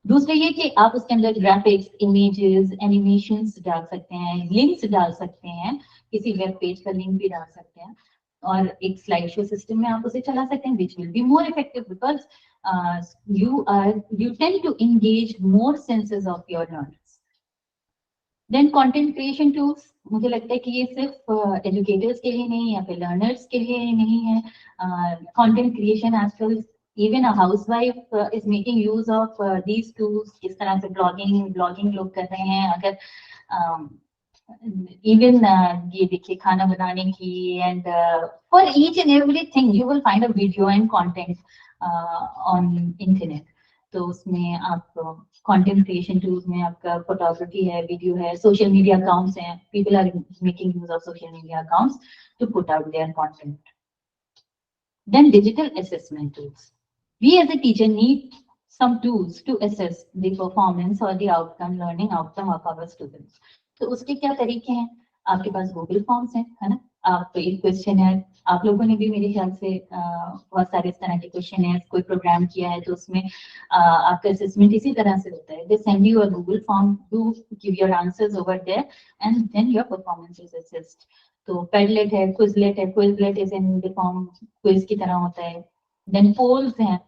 दूसरा ये कि आप उसके अंदर ग्राफिक्स, इमेजेस, एनिमेशंस डाल सकते हैं, लिंक्स डाल सकते हैं, किसी वेब पेज का लिंक भी डाल सकते हैं, और एक स्लाइड शो सिस्टम में आप उसे चला सकते हैं, which will be more effective because you tend to engage more senses of your learners. Then content creation tools, मुझे लगता है कि ये सिर्फ एजुकेटर्स के लिए नहीं या फिर लर्नर्स के लिए नहीं है. कंटेंट क्रिएशन आजकल even a housewife is making use of these tools. किस तरह से ब्लॉगिंग लोग कर रहे हैं. अगर even ये देखिए खाना बनाने की, and for each and everything you will find a video and content on internet. तो उसमें आप कंटेंट क्रिएशन टूल्स में आपका फोटोग्राफी है, वीडियो है, सोशल मीडिया अकाउंट्स हैं. People are making use of social media accounts to put out their content. Then digital assessment tools. We as a teacher need some tools to assess the performance or the learning outcome of our students. तो उसके क्या तरीके हैं? आपके पास Google forms हैं, है ना. आप एक क्वेश्चन है, आप लोगों ने भी मेरे ख्याल से बहुत सारे इस तरह के क्वेश्चन है, कोई प्रोग्राम किया है तो उसमें आपका असेसमेंट इसी तरह से होता है. They send you a Google form, you give your answers over there and then your performance is assessed. तो पेडलेट है, Quizlet is in the form quiz की तरह होता है. देन पोल्स हैं.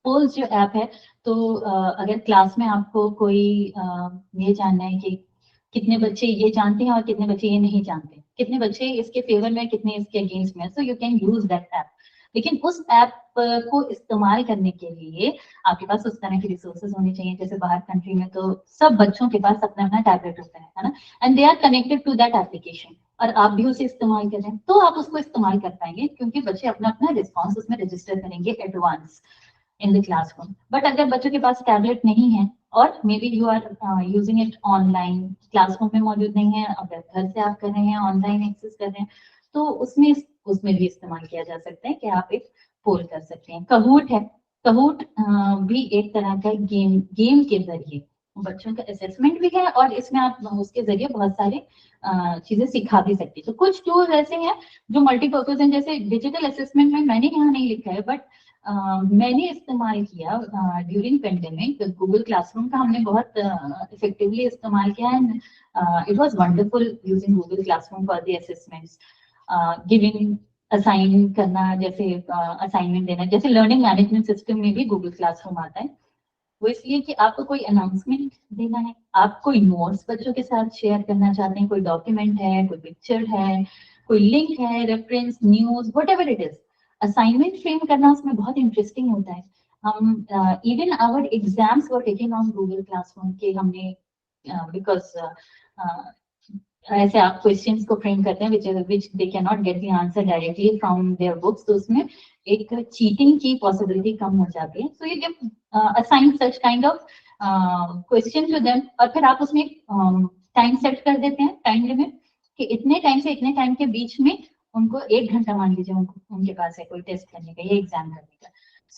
पोल्स जो ऐप है, तो अगर क्लास में आपको कोई ये जानना है कि कितने बच्चे ये जानते हैं और कितने बच्चे ये नहीं जानते, कितने बच्चे इसके फेवर में, कितने इसके अगेंस्ट में, so you can use that app. लेकिन उस ऐप को इस्तेमाल करने के लिए आपके पास उस तरह की रिसोर्सेज होने चाहिए। जैसे बाहर कंट्री में तो सब बच्चों के पास अपना अपना टैबलेट होता है ना, and they are connected to that application, और आप भी उसे इस्तेमाल कर रहे हैं, तो आप उसको इस्तेमाल कर पाएंगे, क्योंकि बच्चे अपना अपना रिस्पॉन्स उसमें रजिस्टर करेंगे advance in the classroom. But अगर बच्चों के पास टैबलेट नहीं है, और maybe you are using it online, classroom में मौजूद नहीं है, अगर घर से आप कर रहे हैं, ऑनलाइन एक्सेस कर रहे हैं, तो उसमें भी इस्तेमाल किया जा सकता है कि आप एक पोल कर सकते हैं। कहूट है, कहूट भी एक तरह का गेम के जरिए बच्चों का असेसमेंट भी है, और इसमें आप उसके जरिए बहुत सारे चीजें सिखा भी सकते हैं। तो कुछ टूल्स ऐसे हैं जो मल्टीपर्पज हैं, जैसे डिजिटल असेसमेंट में मैंने यहाँ नहीं लिखा है, बट मैंने इस्तेमाल किया ड्यूरिंग पेंडेमिक। गूगल क्लासरूम का हमने बहुत इफेक्टिवली इस्तेमाल किया, and it was wonderful using Google classroom for the assessments, giving assign करना, जैसे असाइनमेंट देना, जैसे लर्निंग मैनेजमेंट सिस्टम में भी गूगल क्लासरूम आता है। वो इसलिए कि आपको कोई अनाउंसमेंट देना है, आप कोई नोट्स बच्चों के साथ शेयर करना चाहते हैं, कोई डॉक्यूमेंट है, कोई पिक्चर है, कोई लिंक है, reference, news, whatever it is, assignment frame करना उसमें बहुत इंटरेस्टिंग होता है। हम even our exams were taken on Google classroom के, हमने बिकॉज ऐसे आप क्वेश्चंस को फ्रेम करते हैं which they can not get the answer directly from their books, तो उसमें एक चीटिंग की पॉसिबिलिटी कम हो जाती है। So you give assign such kind of question to them, और फिर आप उसमें टाइम सेट कर देते हैं, टाइम लिमिट, कि इतने टाइम से इतने टाइम के बीच में उनको 1 घंटा मान लीजिए उनके पास है कोई टेस्ट करने का या एग्जाम करने का।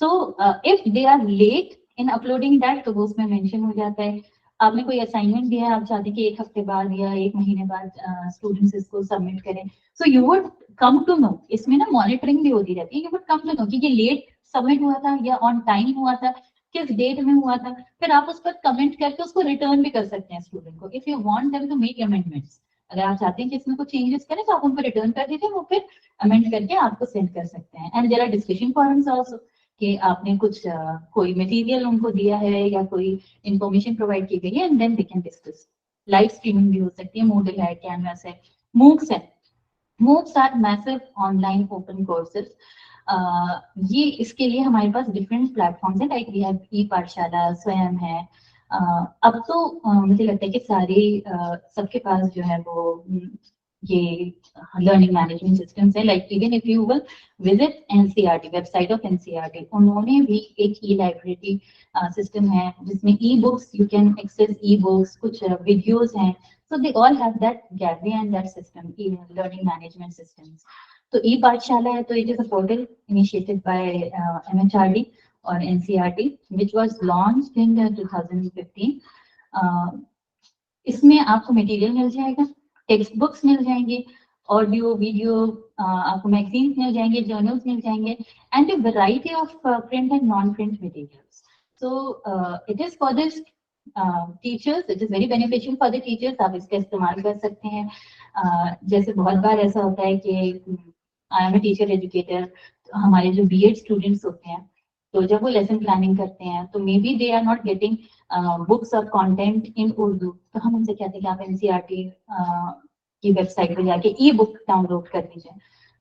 So if they are late in uploading that, तो वो उसमें मेंशन हो जाता है। आपने कोई असाइनमेंट दिया है, आप चाहते हैं कि 1 हफ्ते बाद या 1 महीने बाद स्टूडेंट्स इसको सबमिट करें, so you would come to know, इसमें ना मॉनिटरिंग भी होती रहती है, you would come to know कि ये लेट सबमिट हुआ था या ऑन टाइम हुआ था, किस डेट में हुआ था। फिर आप उस पर कमेंट करके उसको रिटर्न भी कर सकते हैं स्टूडेंट को, if you want them to make amendments. अगर आप चाहते हैं कि इसमें कुछ चेंजेस करें, तो आप उनको रिटर्न कर दीजिए, वो फिर अमेंड करके आपको सेंड कर सकते हैं। And there are discussion forums also, कि आपने कुछ कोई मटेरियल उनको दिया है या कोई इंफॉर्मेशन प्रोवाइड की गई है, and then they can discuss. Live streaming भी हो सकती है, मूडल है, कैनवास है, मूक्स है। MOOCs are massive online open courses. ये इसके लिए हमारे पास डिफरेंट प्लेटफॉर्म्स हैं, like we have e Pathshala, Swayam है। अब तो मुझे लगता है कि सारे सबके पास जो है वो ये लर्निंग मैनेजमेंट सिस्टम्स है। Like even if you will visit NCERT, website of NCERT, उन्होंने भी एक ई लाइब्रेरी सिस्टम है जिसमें e books, you can access e books, कुछ वीडियोज हैं, so they all have that gallery and that system, learning management systems. तो ई पाठशाला है, तो it is a portal initiated by MHRD और NCERT, which was launched in 2015. इसमें आपको material मिल जाएगा, टेक्स्ट बुक्स मिल जाएंगे, ऑडियो वीडियो, आपको मैगजीन्स मिल जाएंगे, जर्नल्स मिल जाएंगे, and a variety of print and non-print materials. So it is for this teachers, it is very beneficial for the teachers, आप इसका इस्तेमाल कर सकते हैं। जैसे बहुत बार ऐसा होता है कि I am a teacher educator, हमारे जो बीएड स्टूडेंट्स होते हैं, तो जब वो लेसन प्लानिंग करते हैं, तो maybe they are not getting books और कंटेंट इन उर्दू, तो हम उनसे कहते हैं कि आप एनसीईआरटी की वेबसाइट पर जाके ई बुक डाउनलोड कर लीजिए।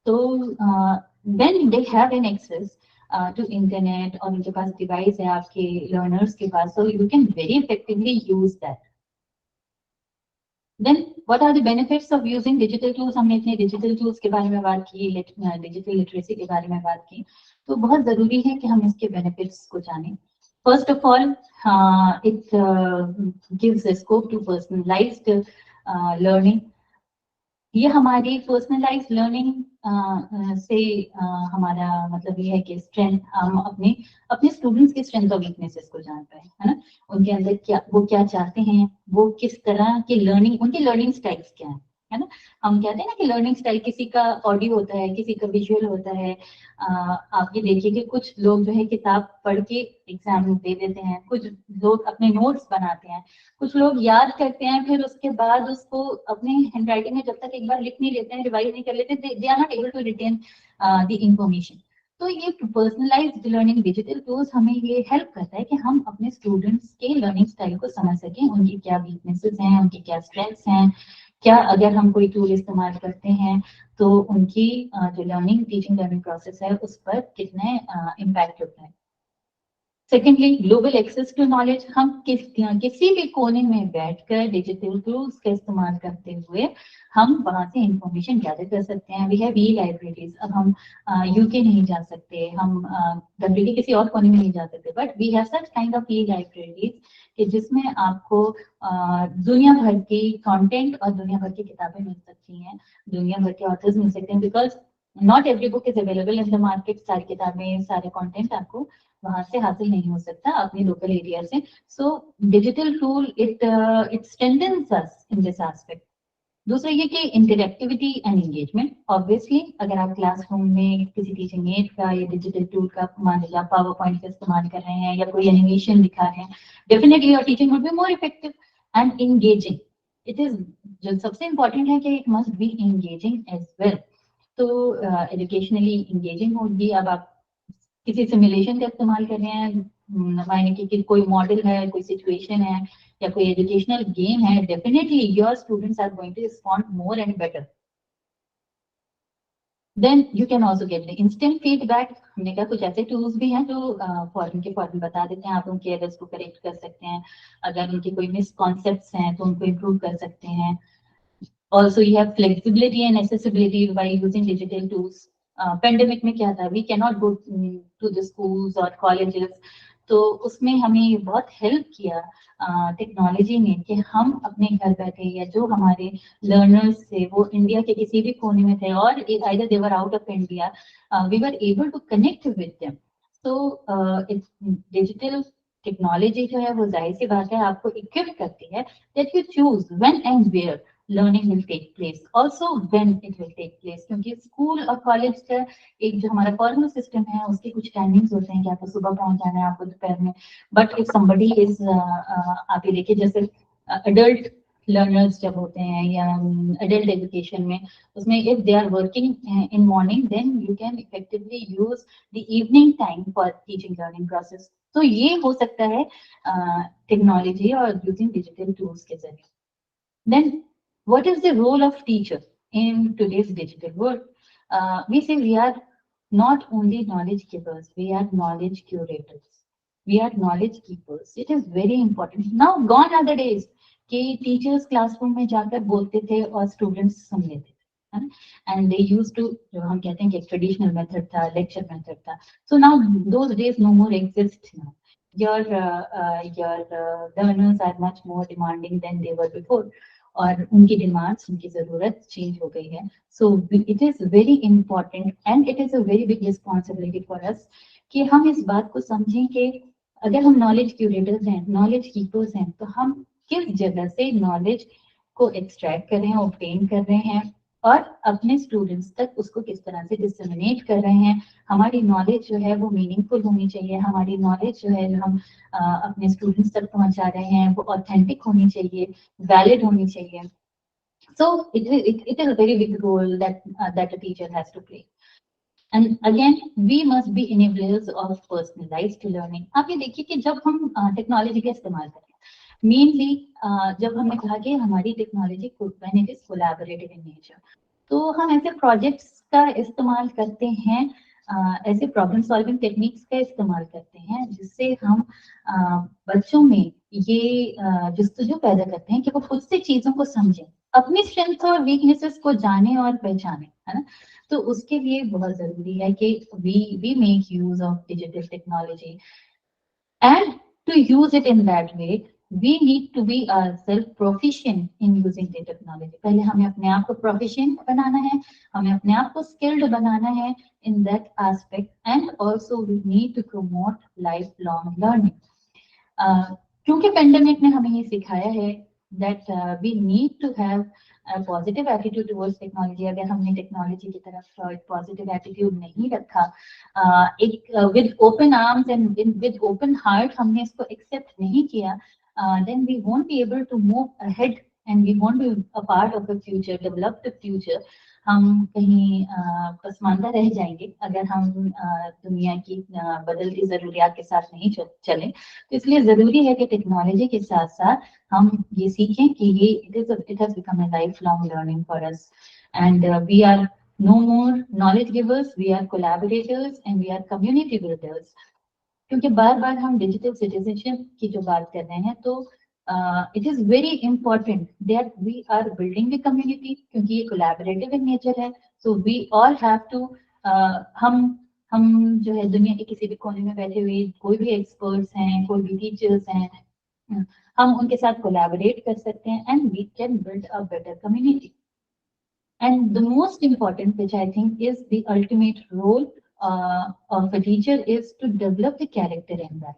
तो then they have an access to internet, और उनके पास डिवाइस है आपके लर्नर्स के पास, so you can very effectively use that. Then what are the benefits of using digital tools? हमने इतने डिजिटल टूल्स के बारे में बात की, डिजिटल लिटरेसी के बारे में बात की, तो बहुत जरूरी है कि हम इसके बेनिफिट्स को जानें। First of all, it gives a scope to personalized learning. ये हमारी पर्सनलाइज लर्निंग से हमारा मतलब ये है कि स्ट्रेंथ, हम अपने अपने स्टूडेंट्स की स्ट्रेंथ और वीकनेसेस को जान पाए, है ना, उनके अंदर क्या, वो क्या चाहते हैं, वो किस तरह की लर्निंग, उनकी लर्निंग स्टाइल्स क्या है ना। हम कहते हैं ना कि लर्निंग स्टाइल किसी का ऑडियो होता है, किसी का विजुअल होता है। आप ये देखिए कि कुछ लोग जो है किताब पढ़ के एग्जाम दे देते हैं, कुछ लोग अपने नोट्स बनाते हैं, कुछ लोग याद करते हैं, फिर उसके बाद उसको अपने हैंडराइटिंग में जब तक एक बार लिख नहीं लेते हैं, रिवाइज नहीं कर लेते, they are not able to retain the information. तो ये पर्सनलाइज्ड लर्निंग डिजिटल टूल्स हमें ये हेल्प करता है कि हम अपने स्टूडेंट्स के लर्निंग स्टाइल को समझ सकें, उनकी क्या वीकनेसेस हैं, उनकी क्या स्ट्रेंथ्स हैं, क्या अगर हम कोई टूल इस्तेमाल करते हैं तो उनकी जो लर्निंग टीचिंग लर्निंग प्रोसेस है उस पर कितने इम्पैक्ट होता है। Secondly, global access to knowledge. हम किसी भी कोने में बैठकर डिजिटल टूल्स का इस्तेमाल करते हुए हम वहां से इंफॉर्मेशन गैदर कर सकते हैं। We have e libraries. अब हम यूके नहीं जा सकते, हम कंट्री के किसी और कोने में नहीं जा सकते, but we have such kind of e libraries कि जिसमें आपको दुनिया भर की कंटेंट और दुनिया भर की किताबें मिल सकती हैं, दुनिया भर के ऑथर्स मिल सकते हैं, because not every book is available in the market. सारी किताबें, सारे कंटेंट आपको वहां से हासिल नहीं हो सकता अपने लोकल एरिया से। So digital tool it strengthens us in this aspect. दूसरा ये कि इंटरेक्टिविटी एंड एंगेजमेंट। ऑब्वियसली अगर आप क्लासरूम में किसी टीचिंग एड का या डिजिटल टूल का, मान लीजिए आप पावर पॉइंट का इस्तेमाल कर रहे हैं या कोई एनिमेशन दिखा रहे हैं, definitely your teaching would be more effective and engaging. It is, जो सबसे इंपॉर्टेंट है कि it must be engaging as well. तो एजुकेशनली एंगेजिंग होगी। अब आप किसी सिमुलेशन का इस्तेमाल कर रहे हैं, मायने कि कोई मॉडल है, कोई सिचुएशन है या कोई एजुकेशनल गेम है, definitely your students are going to respond more and better. Then you can also get the instant feedback. हमने कहा कुछ ऐसे टूल्स भी हैं जो फॉरन के फॉरन बता देते हैं, आप उनके एरर्स को करेक्ट कर सकते हैं, अगर उनकी कोई मिसकॉन्सेप्ट्स हैं तो उनको इम्प्रूव कर सकते हैं। Also, you have flexibility and accessibility by using digital tools. Pandemic में क्या था, we cannot go to the schools or colleges, तो उसमें हमें बहुत हेल्प किया टेक्नोलॉजी ने कि हम अपने घर बैठे या जो हमारे लर्नर्स थे वो इंडिया के किसी भी कोने में थे और either they were out of India, we were able to connect with them. So digital technology जो है वो जाहिर सी बात है आपको इक्विप करती है that you choose when and where learning will take place, also when it will take place। क्योंकि स्कूल और कॉलेज का एक जो हमारा फॉर्मल सिस्टम है उसके कुछ टाइमिंग्स होते हैं कि आपको सुबह पहुंच जाना है, आपको दोपहर में। बट इफ समबडी इज, आप ये देखिए जैसे अडल्ट लर्नर्स जब होते हैं या अडल्ट एजुकेशन में, उसमें if they are working in morning then you can effectively use the evening time for teaching learning process. तो ये हो सकता है टेक्नोलॉजी और यूजिंग डिजिटल टूल्स के जरिए। Then, what is the role of teacher in today's digital world? We say we are not only knowledge givers, we are knowledge curators. We are knowledge keepers. It is very important. Now, gone are the days कि teachers classroom में जाकर बोलते थे और students सुन लेते थे, and they used to, जो हम कहते हैं कि traditional method था, lecture method था. So now those days no more exist now. Your learners are much more demanding than they were before. और उनकी डिमांड्स, उनकी जरूरत चेंज हो गई है। सो it is very important and it is a very big responsibility for us कि हम इस बात को समझें कि अगर हम नॉलेज क्यूरेटर्स हैं, नॉलेज कीपर्स हैं, तो हम किस जगह से नॉलेज को एक्सट्रैक्ट कर रहे हैं, ऑब्टेन कर रहे हैं और अपने स्टूडेंट्स तक उसको किस तरह से डिसमिनेट कर रहे हैं। हमारी नॉलेज जो है वो मीनिंगफुल होनी चाहिए, हमारी नॉलेज जो है जो हम अपने स्टूडेंट्स तक पहुंचा रहे हैं वो ऑथेंटिक होनी चाहिए, वैलिड होनी चाहिए। सो it is a very big role that a teacher has to play. And again, we must be enablers of personalized learning. आप ये देखिए कि जब हम टेक्नोलॉजी का इस्तेमाल करें, मेनली जब हमने कहा कि हमारी technology when it is collaborative in nature, तो हम ऐसे प्रोजेक्ट्स का इस्तेमाल करते हैं, ऐसे प्रॉब्लम सॉल्विंग टेक्निक्स का इस्तेमाल करते हैं जिससे हम बच्चों में ये जुस्तजू पैदा करते हैं कि वो खुद से चीजों को समझें, अपनी स्ट्रेंथ और वीकनेसेस को जाने और पहचाने, है ना। तो उसके लिए बहुत जरूरी है कि we make use of digital technology and to use it in that way we need to be ourselves proficient in using the technology. पहले हमें अपने आप को proficient बनाना है, हमें अपने आप को skilled बनाना है in that aspect, and also we need to promote lifelong learning. क्योंकि पेंडेमिक ने हमें ये सिखाया है that we need to have a positive attitude towards technology. अगर हमने टेक्नोलॉजी की तरफ एक पॉजिटिव एटीट्यूड नहीं रखा, एक with open arms and with open heart हमने इसको एक्सेप्ट नहीं किया, then we won't be able to move ahead and we won't be a part of a future, developed future. हम कहीं पसमानदा रह जाएंगे अगर हम दुनिया की बदलती ज़रूरियात के साथ नहीं चलें। तो इसलिए ज़रूरी है कि टेक्नोलॉजी के साथ साथ हम ये सीखें कि ये it has become a lifelong learning for us, and we are no more knowledge givers, we are collaborators and we are community builders. क्योंकि बार बार हम डिजिटल सिटीजनशिप की जो बात कर रहे हैं, तो it is very important that we are building the community, क्योंकि ये कोलैबोरेटिव इन नेचर है। So we all have to, हम जो है दुनिया के किसी भी कोने में बैठे हुए कोई भी एक्सपर्ट्स हैं, कोई भी टीचर्स हैं, हम उनके साथ कोलैबोरेट कर सकते हैं and we can build a better community. And the most important, which I think is the ultimate role of a teacher, is to develop the character in that.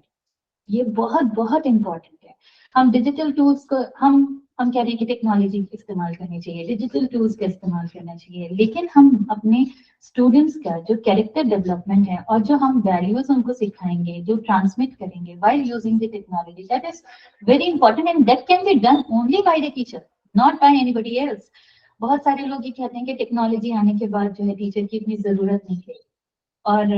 ये बहुत बहुत इम्पोर्टेंट है. हम डिजिटल टूल्स को हम कह रहे हैं कि टेक्नोलॉजी इस्तेमाल करनी चाहिए, डिजिटल टूल्स का इस्तेमाल करना चाहिए, लेकिन हम अपने स्टूडेंट्स का जो कैरेक्टर डेवलपमेंट है और जो हम वैल्यूज उनको सिखाएंगे, जो ट्रांसमिट करेंगे while using the technology, that is very important and that can be done only by the teacher, not by anybody else. बहुत सारे लोग ये कहते हैं कि टेक्नोलॉजी आने के बाद जो है टीचर की इतनी जरूरत नहीं है, और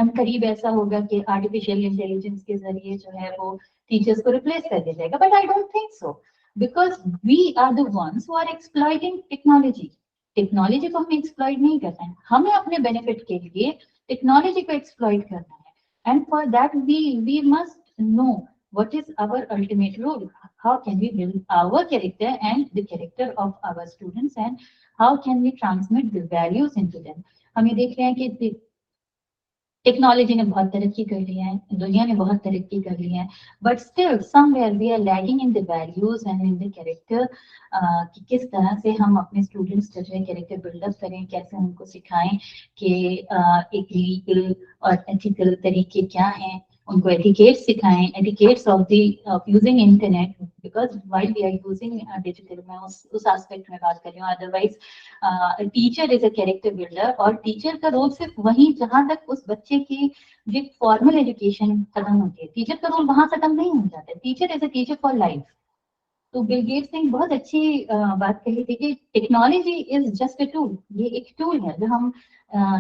अनकरीब ऐसा होगा कि आर्टिफिशियल इंटेलिजेंस के जरिए जो है वो टीचर्स को रिप्लेस कर दिया जाएगा. But I don't think so, because we are the ones who are exploiting technology. Technology को हमें एक्सप्लॉइट नहीं करना है, हमें अपने बेनिफिट के लिए टेक्नोलॉजी को एक्सप्लॉइट करना है. And for that we must know what is our ultimate role, how can we build our character and the character of our students, and how can we transmit the values into them. हम ये देख रहे हैं कि technology ने बहुत तरक्की कर लिया है, दुनिया ने बहुत तरक्की कर लिया है, but still somewhere we are lagging in the values and in the character, कि किस तरह से हम अपने स्टूडेंट्स का जो है कैरेक्टर बिल्डअप करें, कैसे उनको सिखाएं कि एक लीगल और एथिकल तरीके क्या हैं, उनको एटिकेट्स सिखाएं, etiquettes of using internet, because while we are using digital, मैं उस एस्पेक्ट में बात कर रही हूँ. Otherwise teacher is a character builder, और टीचर का रोल सिर्फ वही जहां तक उस बच्चे की जो फॉर्मल एजुकेशन खत्म होती है, टीचर का रोल वहां खत्म नहीं हो जाता है. Teacher is a teacher for life. तो बिल गेट्स ने बहुत अच्छी बात कही थी कि technology is just a tool. ये एक टूल है जो हम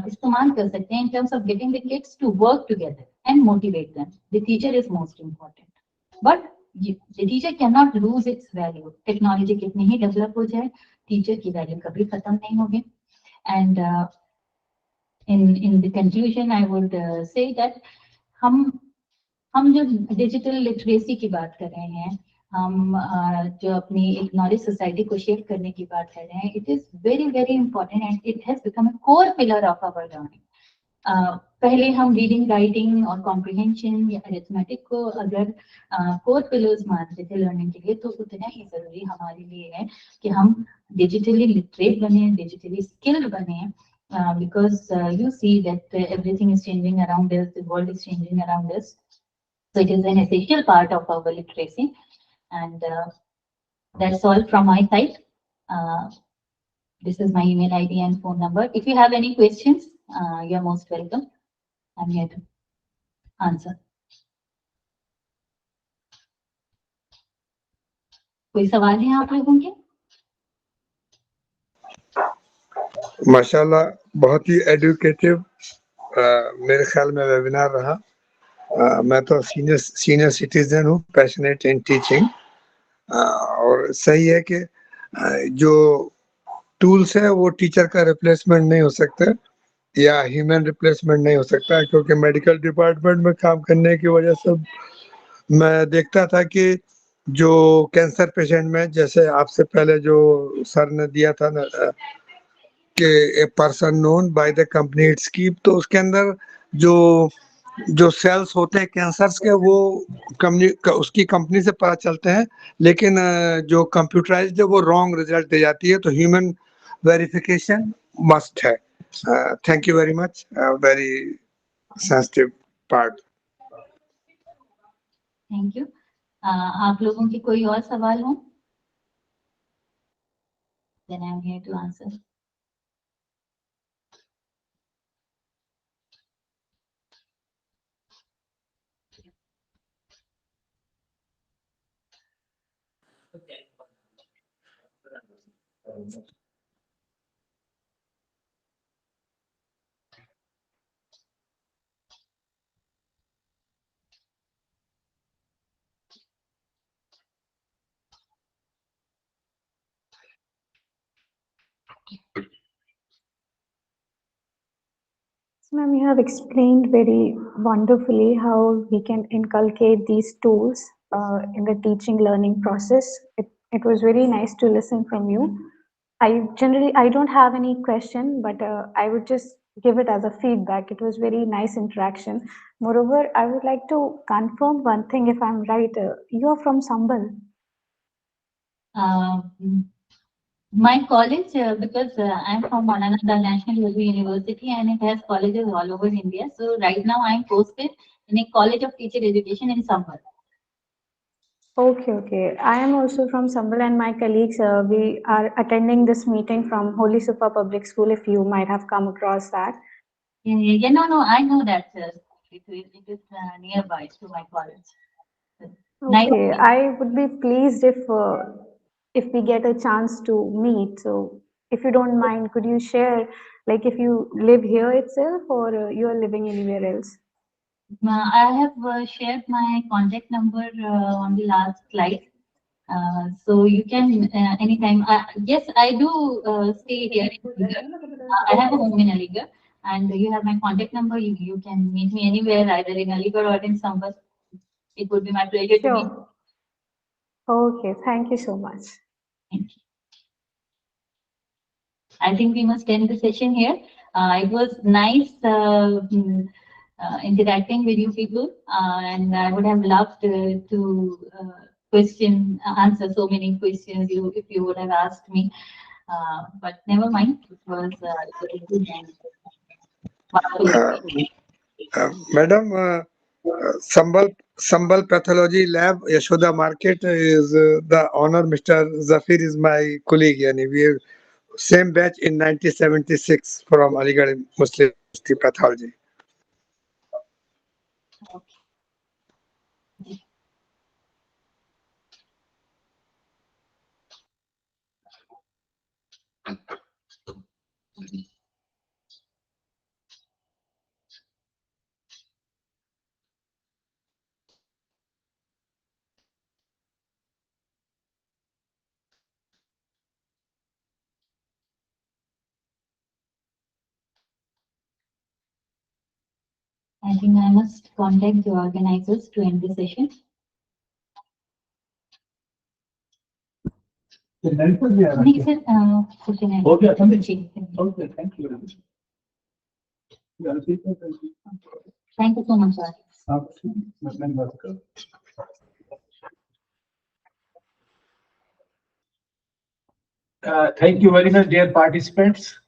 इस्तेमाल कर सकते हैं in terms of getting the kids to work together and motivate them. The teacher is most important, but the teacher can not lose its value. Technology कितनी ही डेवलप हो जाए, टीचर की वैल्यू कभी खत्म नहीं होगी. And in the conclusion I would say that हम जो डिजिटल लिटरेसी की बात कर रहे हैं, हम जो अपनी एक नॉलेज सोसाइटी को शेप करने की बात कर रहे हैं, it is very very important and it has become a core pillar of our learning. पहले हम रीडिंग, राइटिंग और कॉम्प्रिहेंशन या अरिथमेटिक को अगर कोर पिलर्स मानते थे लर्निंग के लिए, तो उतना ही जरूरी हमारे लिए है कि हम डिजिटली लिटरेट बने, डिजिटली स्किल्ड बने, because you see that everything is changing around us, the world is changing around us. So it is an essential part of our literacy, and that's all from my side. This is my email ID and phone number. If you have any questions, you're most welcome. I'm here to answer. कोई सवाल है आप लोगों के? माशाल्लाह, बहुत ही educative मेरे ख्याल में वेबिनार रहा. मैं तो सीनियर सिटीजन हूँ, पैशनेट इन टीचिंग, और सही है कि जो टूल्स है वो टीचर का रिप्लेसमेंट नहीं हो सकता या ह्यूमन रिप्लेसमेंट नहीं हो सकता, क्योंकि मेडिकल डिपार्टमेंट में काम करने की वजह से मैं देखता था कि जो कैंसर पेशेंट में, जैसे आपसे पहले जो सर ने दिया था ना कि a person known by the company it's keep, तो उसके अंदर जो सेल्स होते हैं कैंसर्स के, वो उसकी कंपनी से पता चलते हैं, लेकिन जो कंप्यूटराइज्ड है वो रॉन्ग रिजल्ट दे जाती है. तो ह्यूमन वेरिफिकेशन मस्ट है. Thank you very much. Very sensitive part. Thank you. आप लोगों के कोई और सवाल हो? Then I'm here to answer. So, ma'am, you have explained very wonderfully how we can inculcate these tools in the teaching learning process. It was very nice to listen from you. I don't have any question, but I would just give it as a feedback. It was very nice interaction. Moreover, I would like to confirm one thing if I'm right. You are from Sambal. My college, because I'm from Ananda National Urdu University and it has colleges all over India. So right now I'm posted in a College of Teacher Education in Sambal. Okay, okay. I am also from Sambal and my colleagues, we are attending this meeting from Holy Supa Public School, if you might have come across that. Yeah, no, I know that, sir. It is nearby to my college. Nice. Okay, I would be pleased if we get a chance to meet. So if you don't mind, could you share, like if you live here itself or you are living anywhere else? I have shared my contact number on the last slide. So you can anytime. Yes, I do stay here in Aligarh. I have a home in Aligarh, and you have my contact number. You can meet me anywhere, either in Aligarh or in Sambal. It would be my pleasure to meet. Sure. Okay, thank you so much. Thank you. I think we must end the session here. It was nice interacting with you people, and I would have loved to answer so many questions if you would have asked me. But never mind. It was a good and wonderful. Madam, Sambal Pathology Lab, Yashoda Market is the owner. Mr. Zafir is my colleague. Yani we are same batch in 1976 from Aligarh Muslim University Pathology. I think I must contact the organizers to end the session. नहीं sir कुछ नहीं हो गया था ना? जी Okay, thank you very much. Thank you so much sir Thank you very much, dear participants.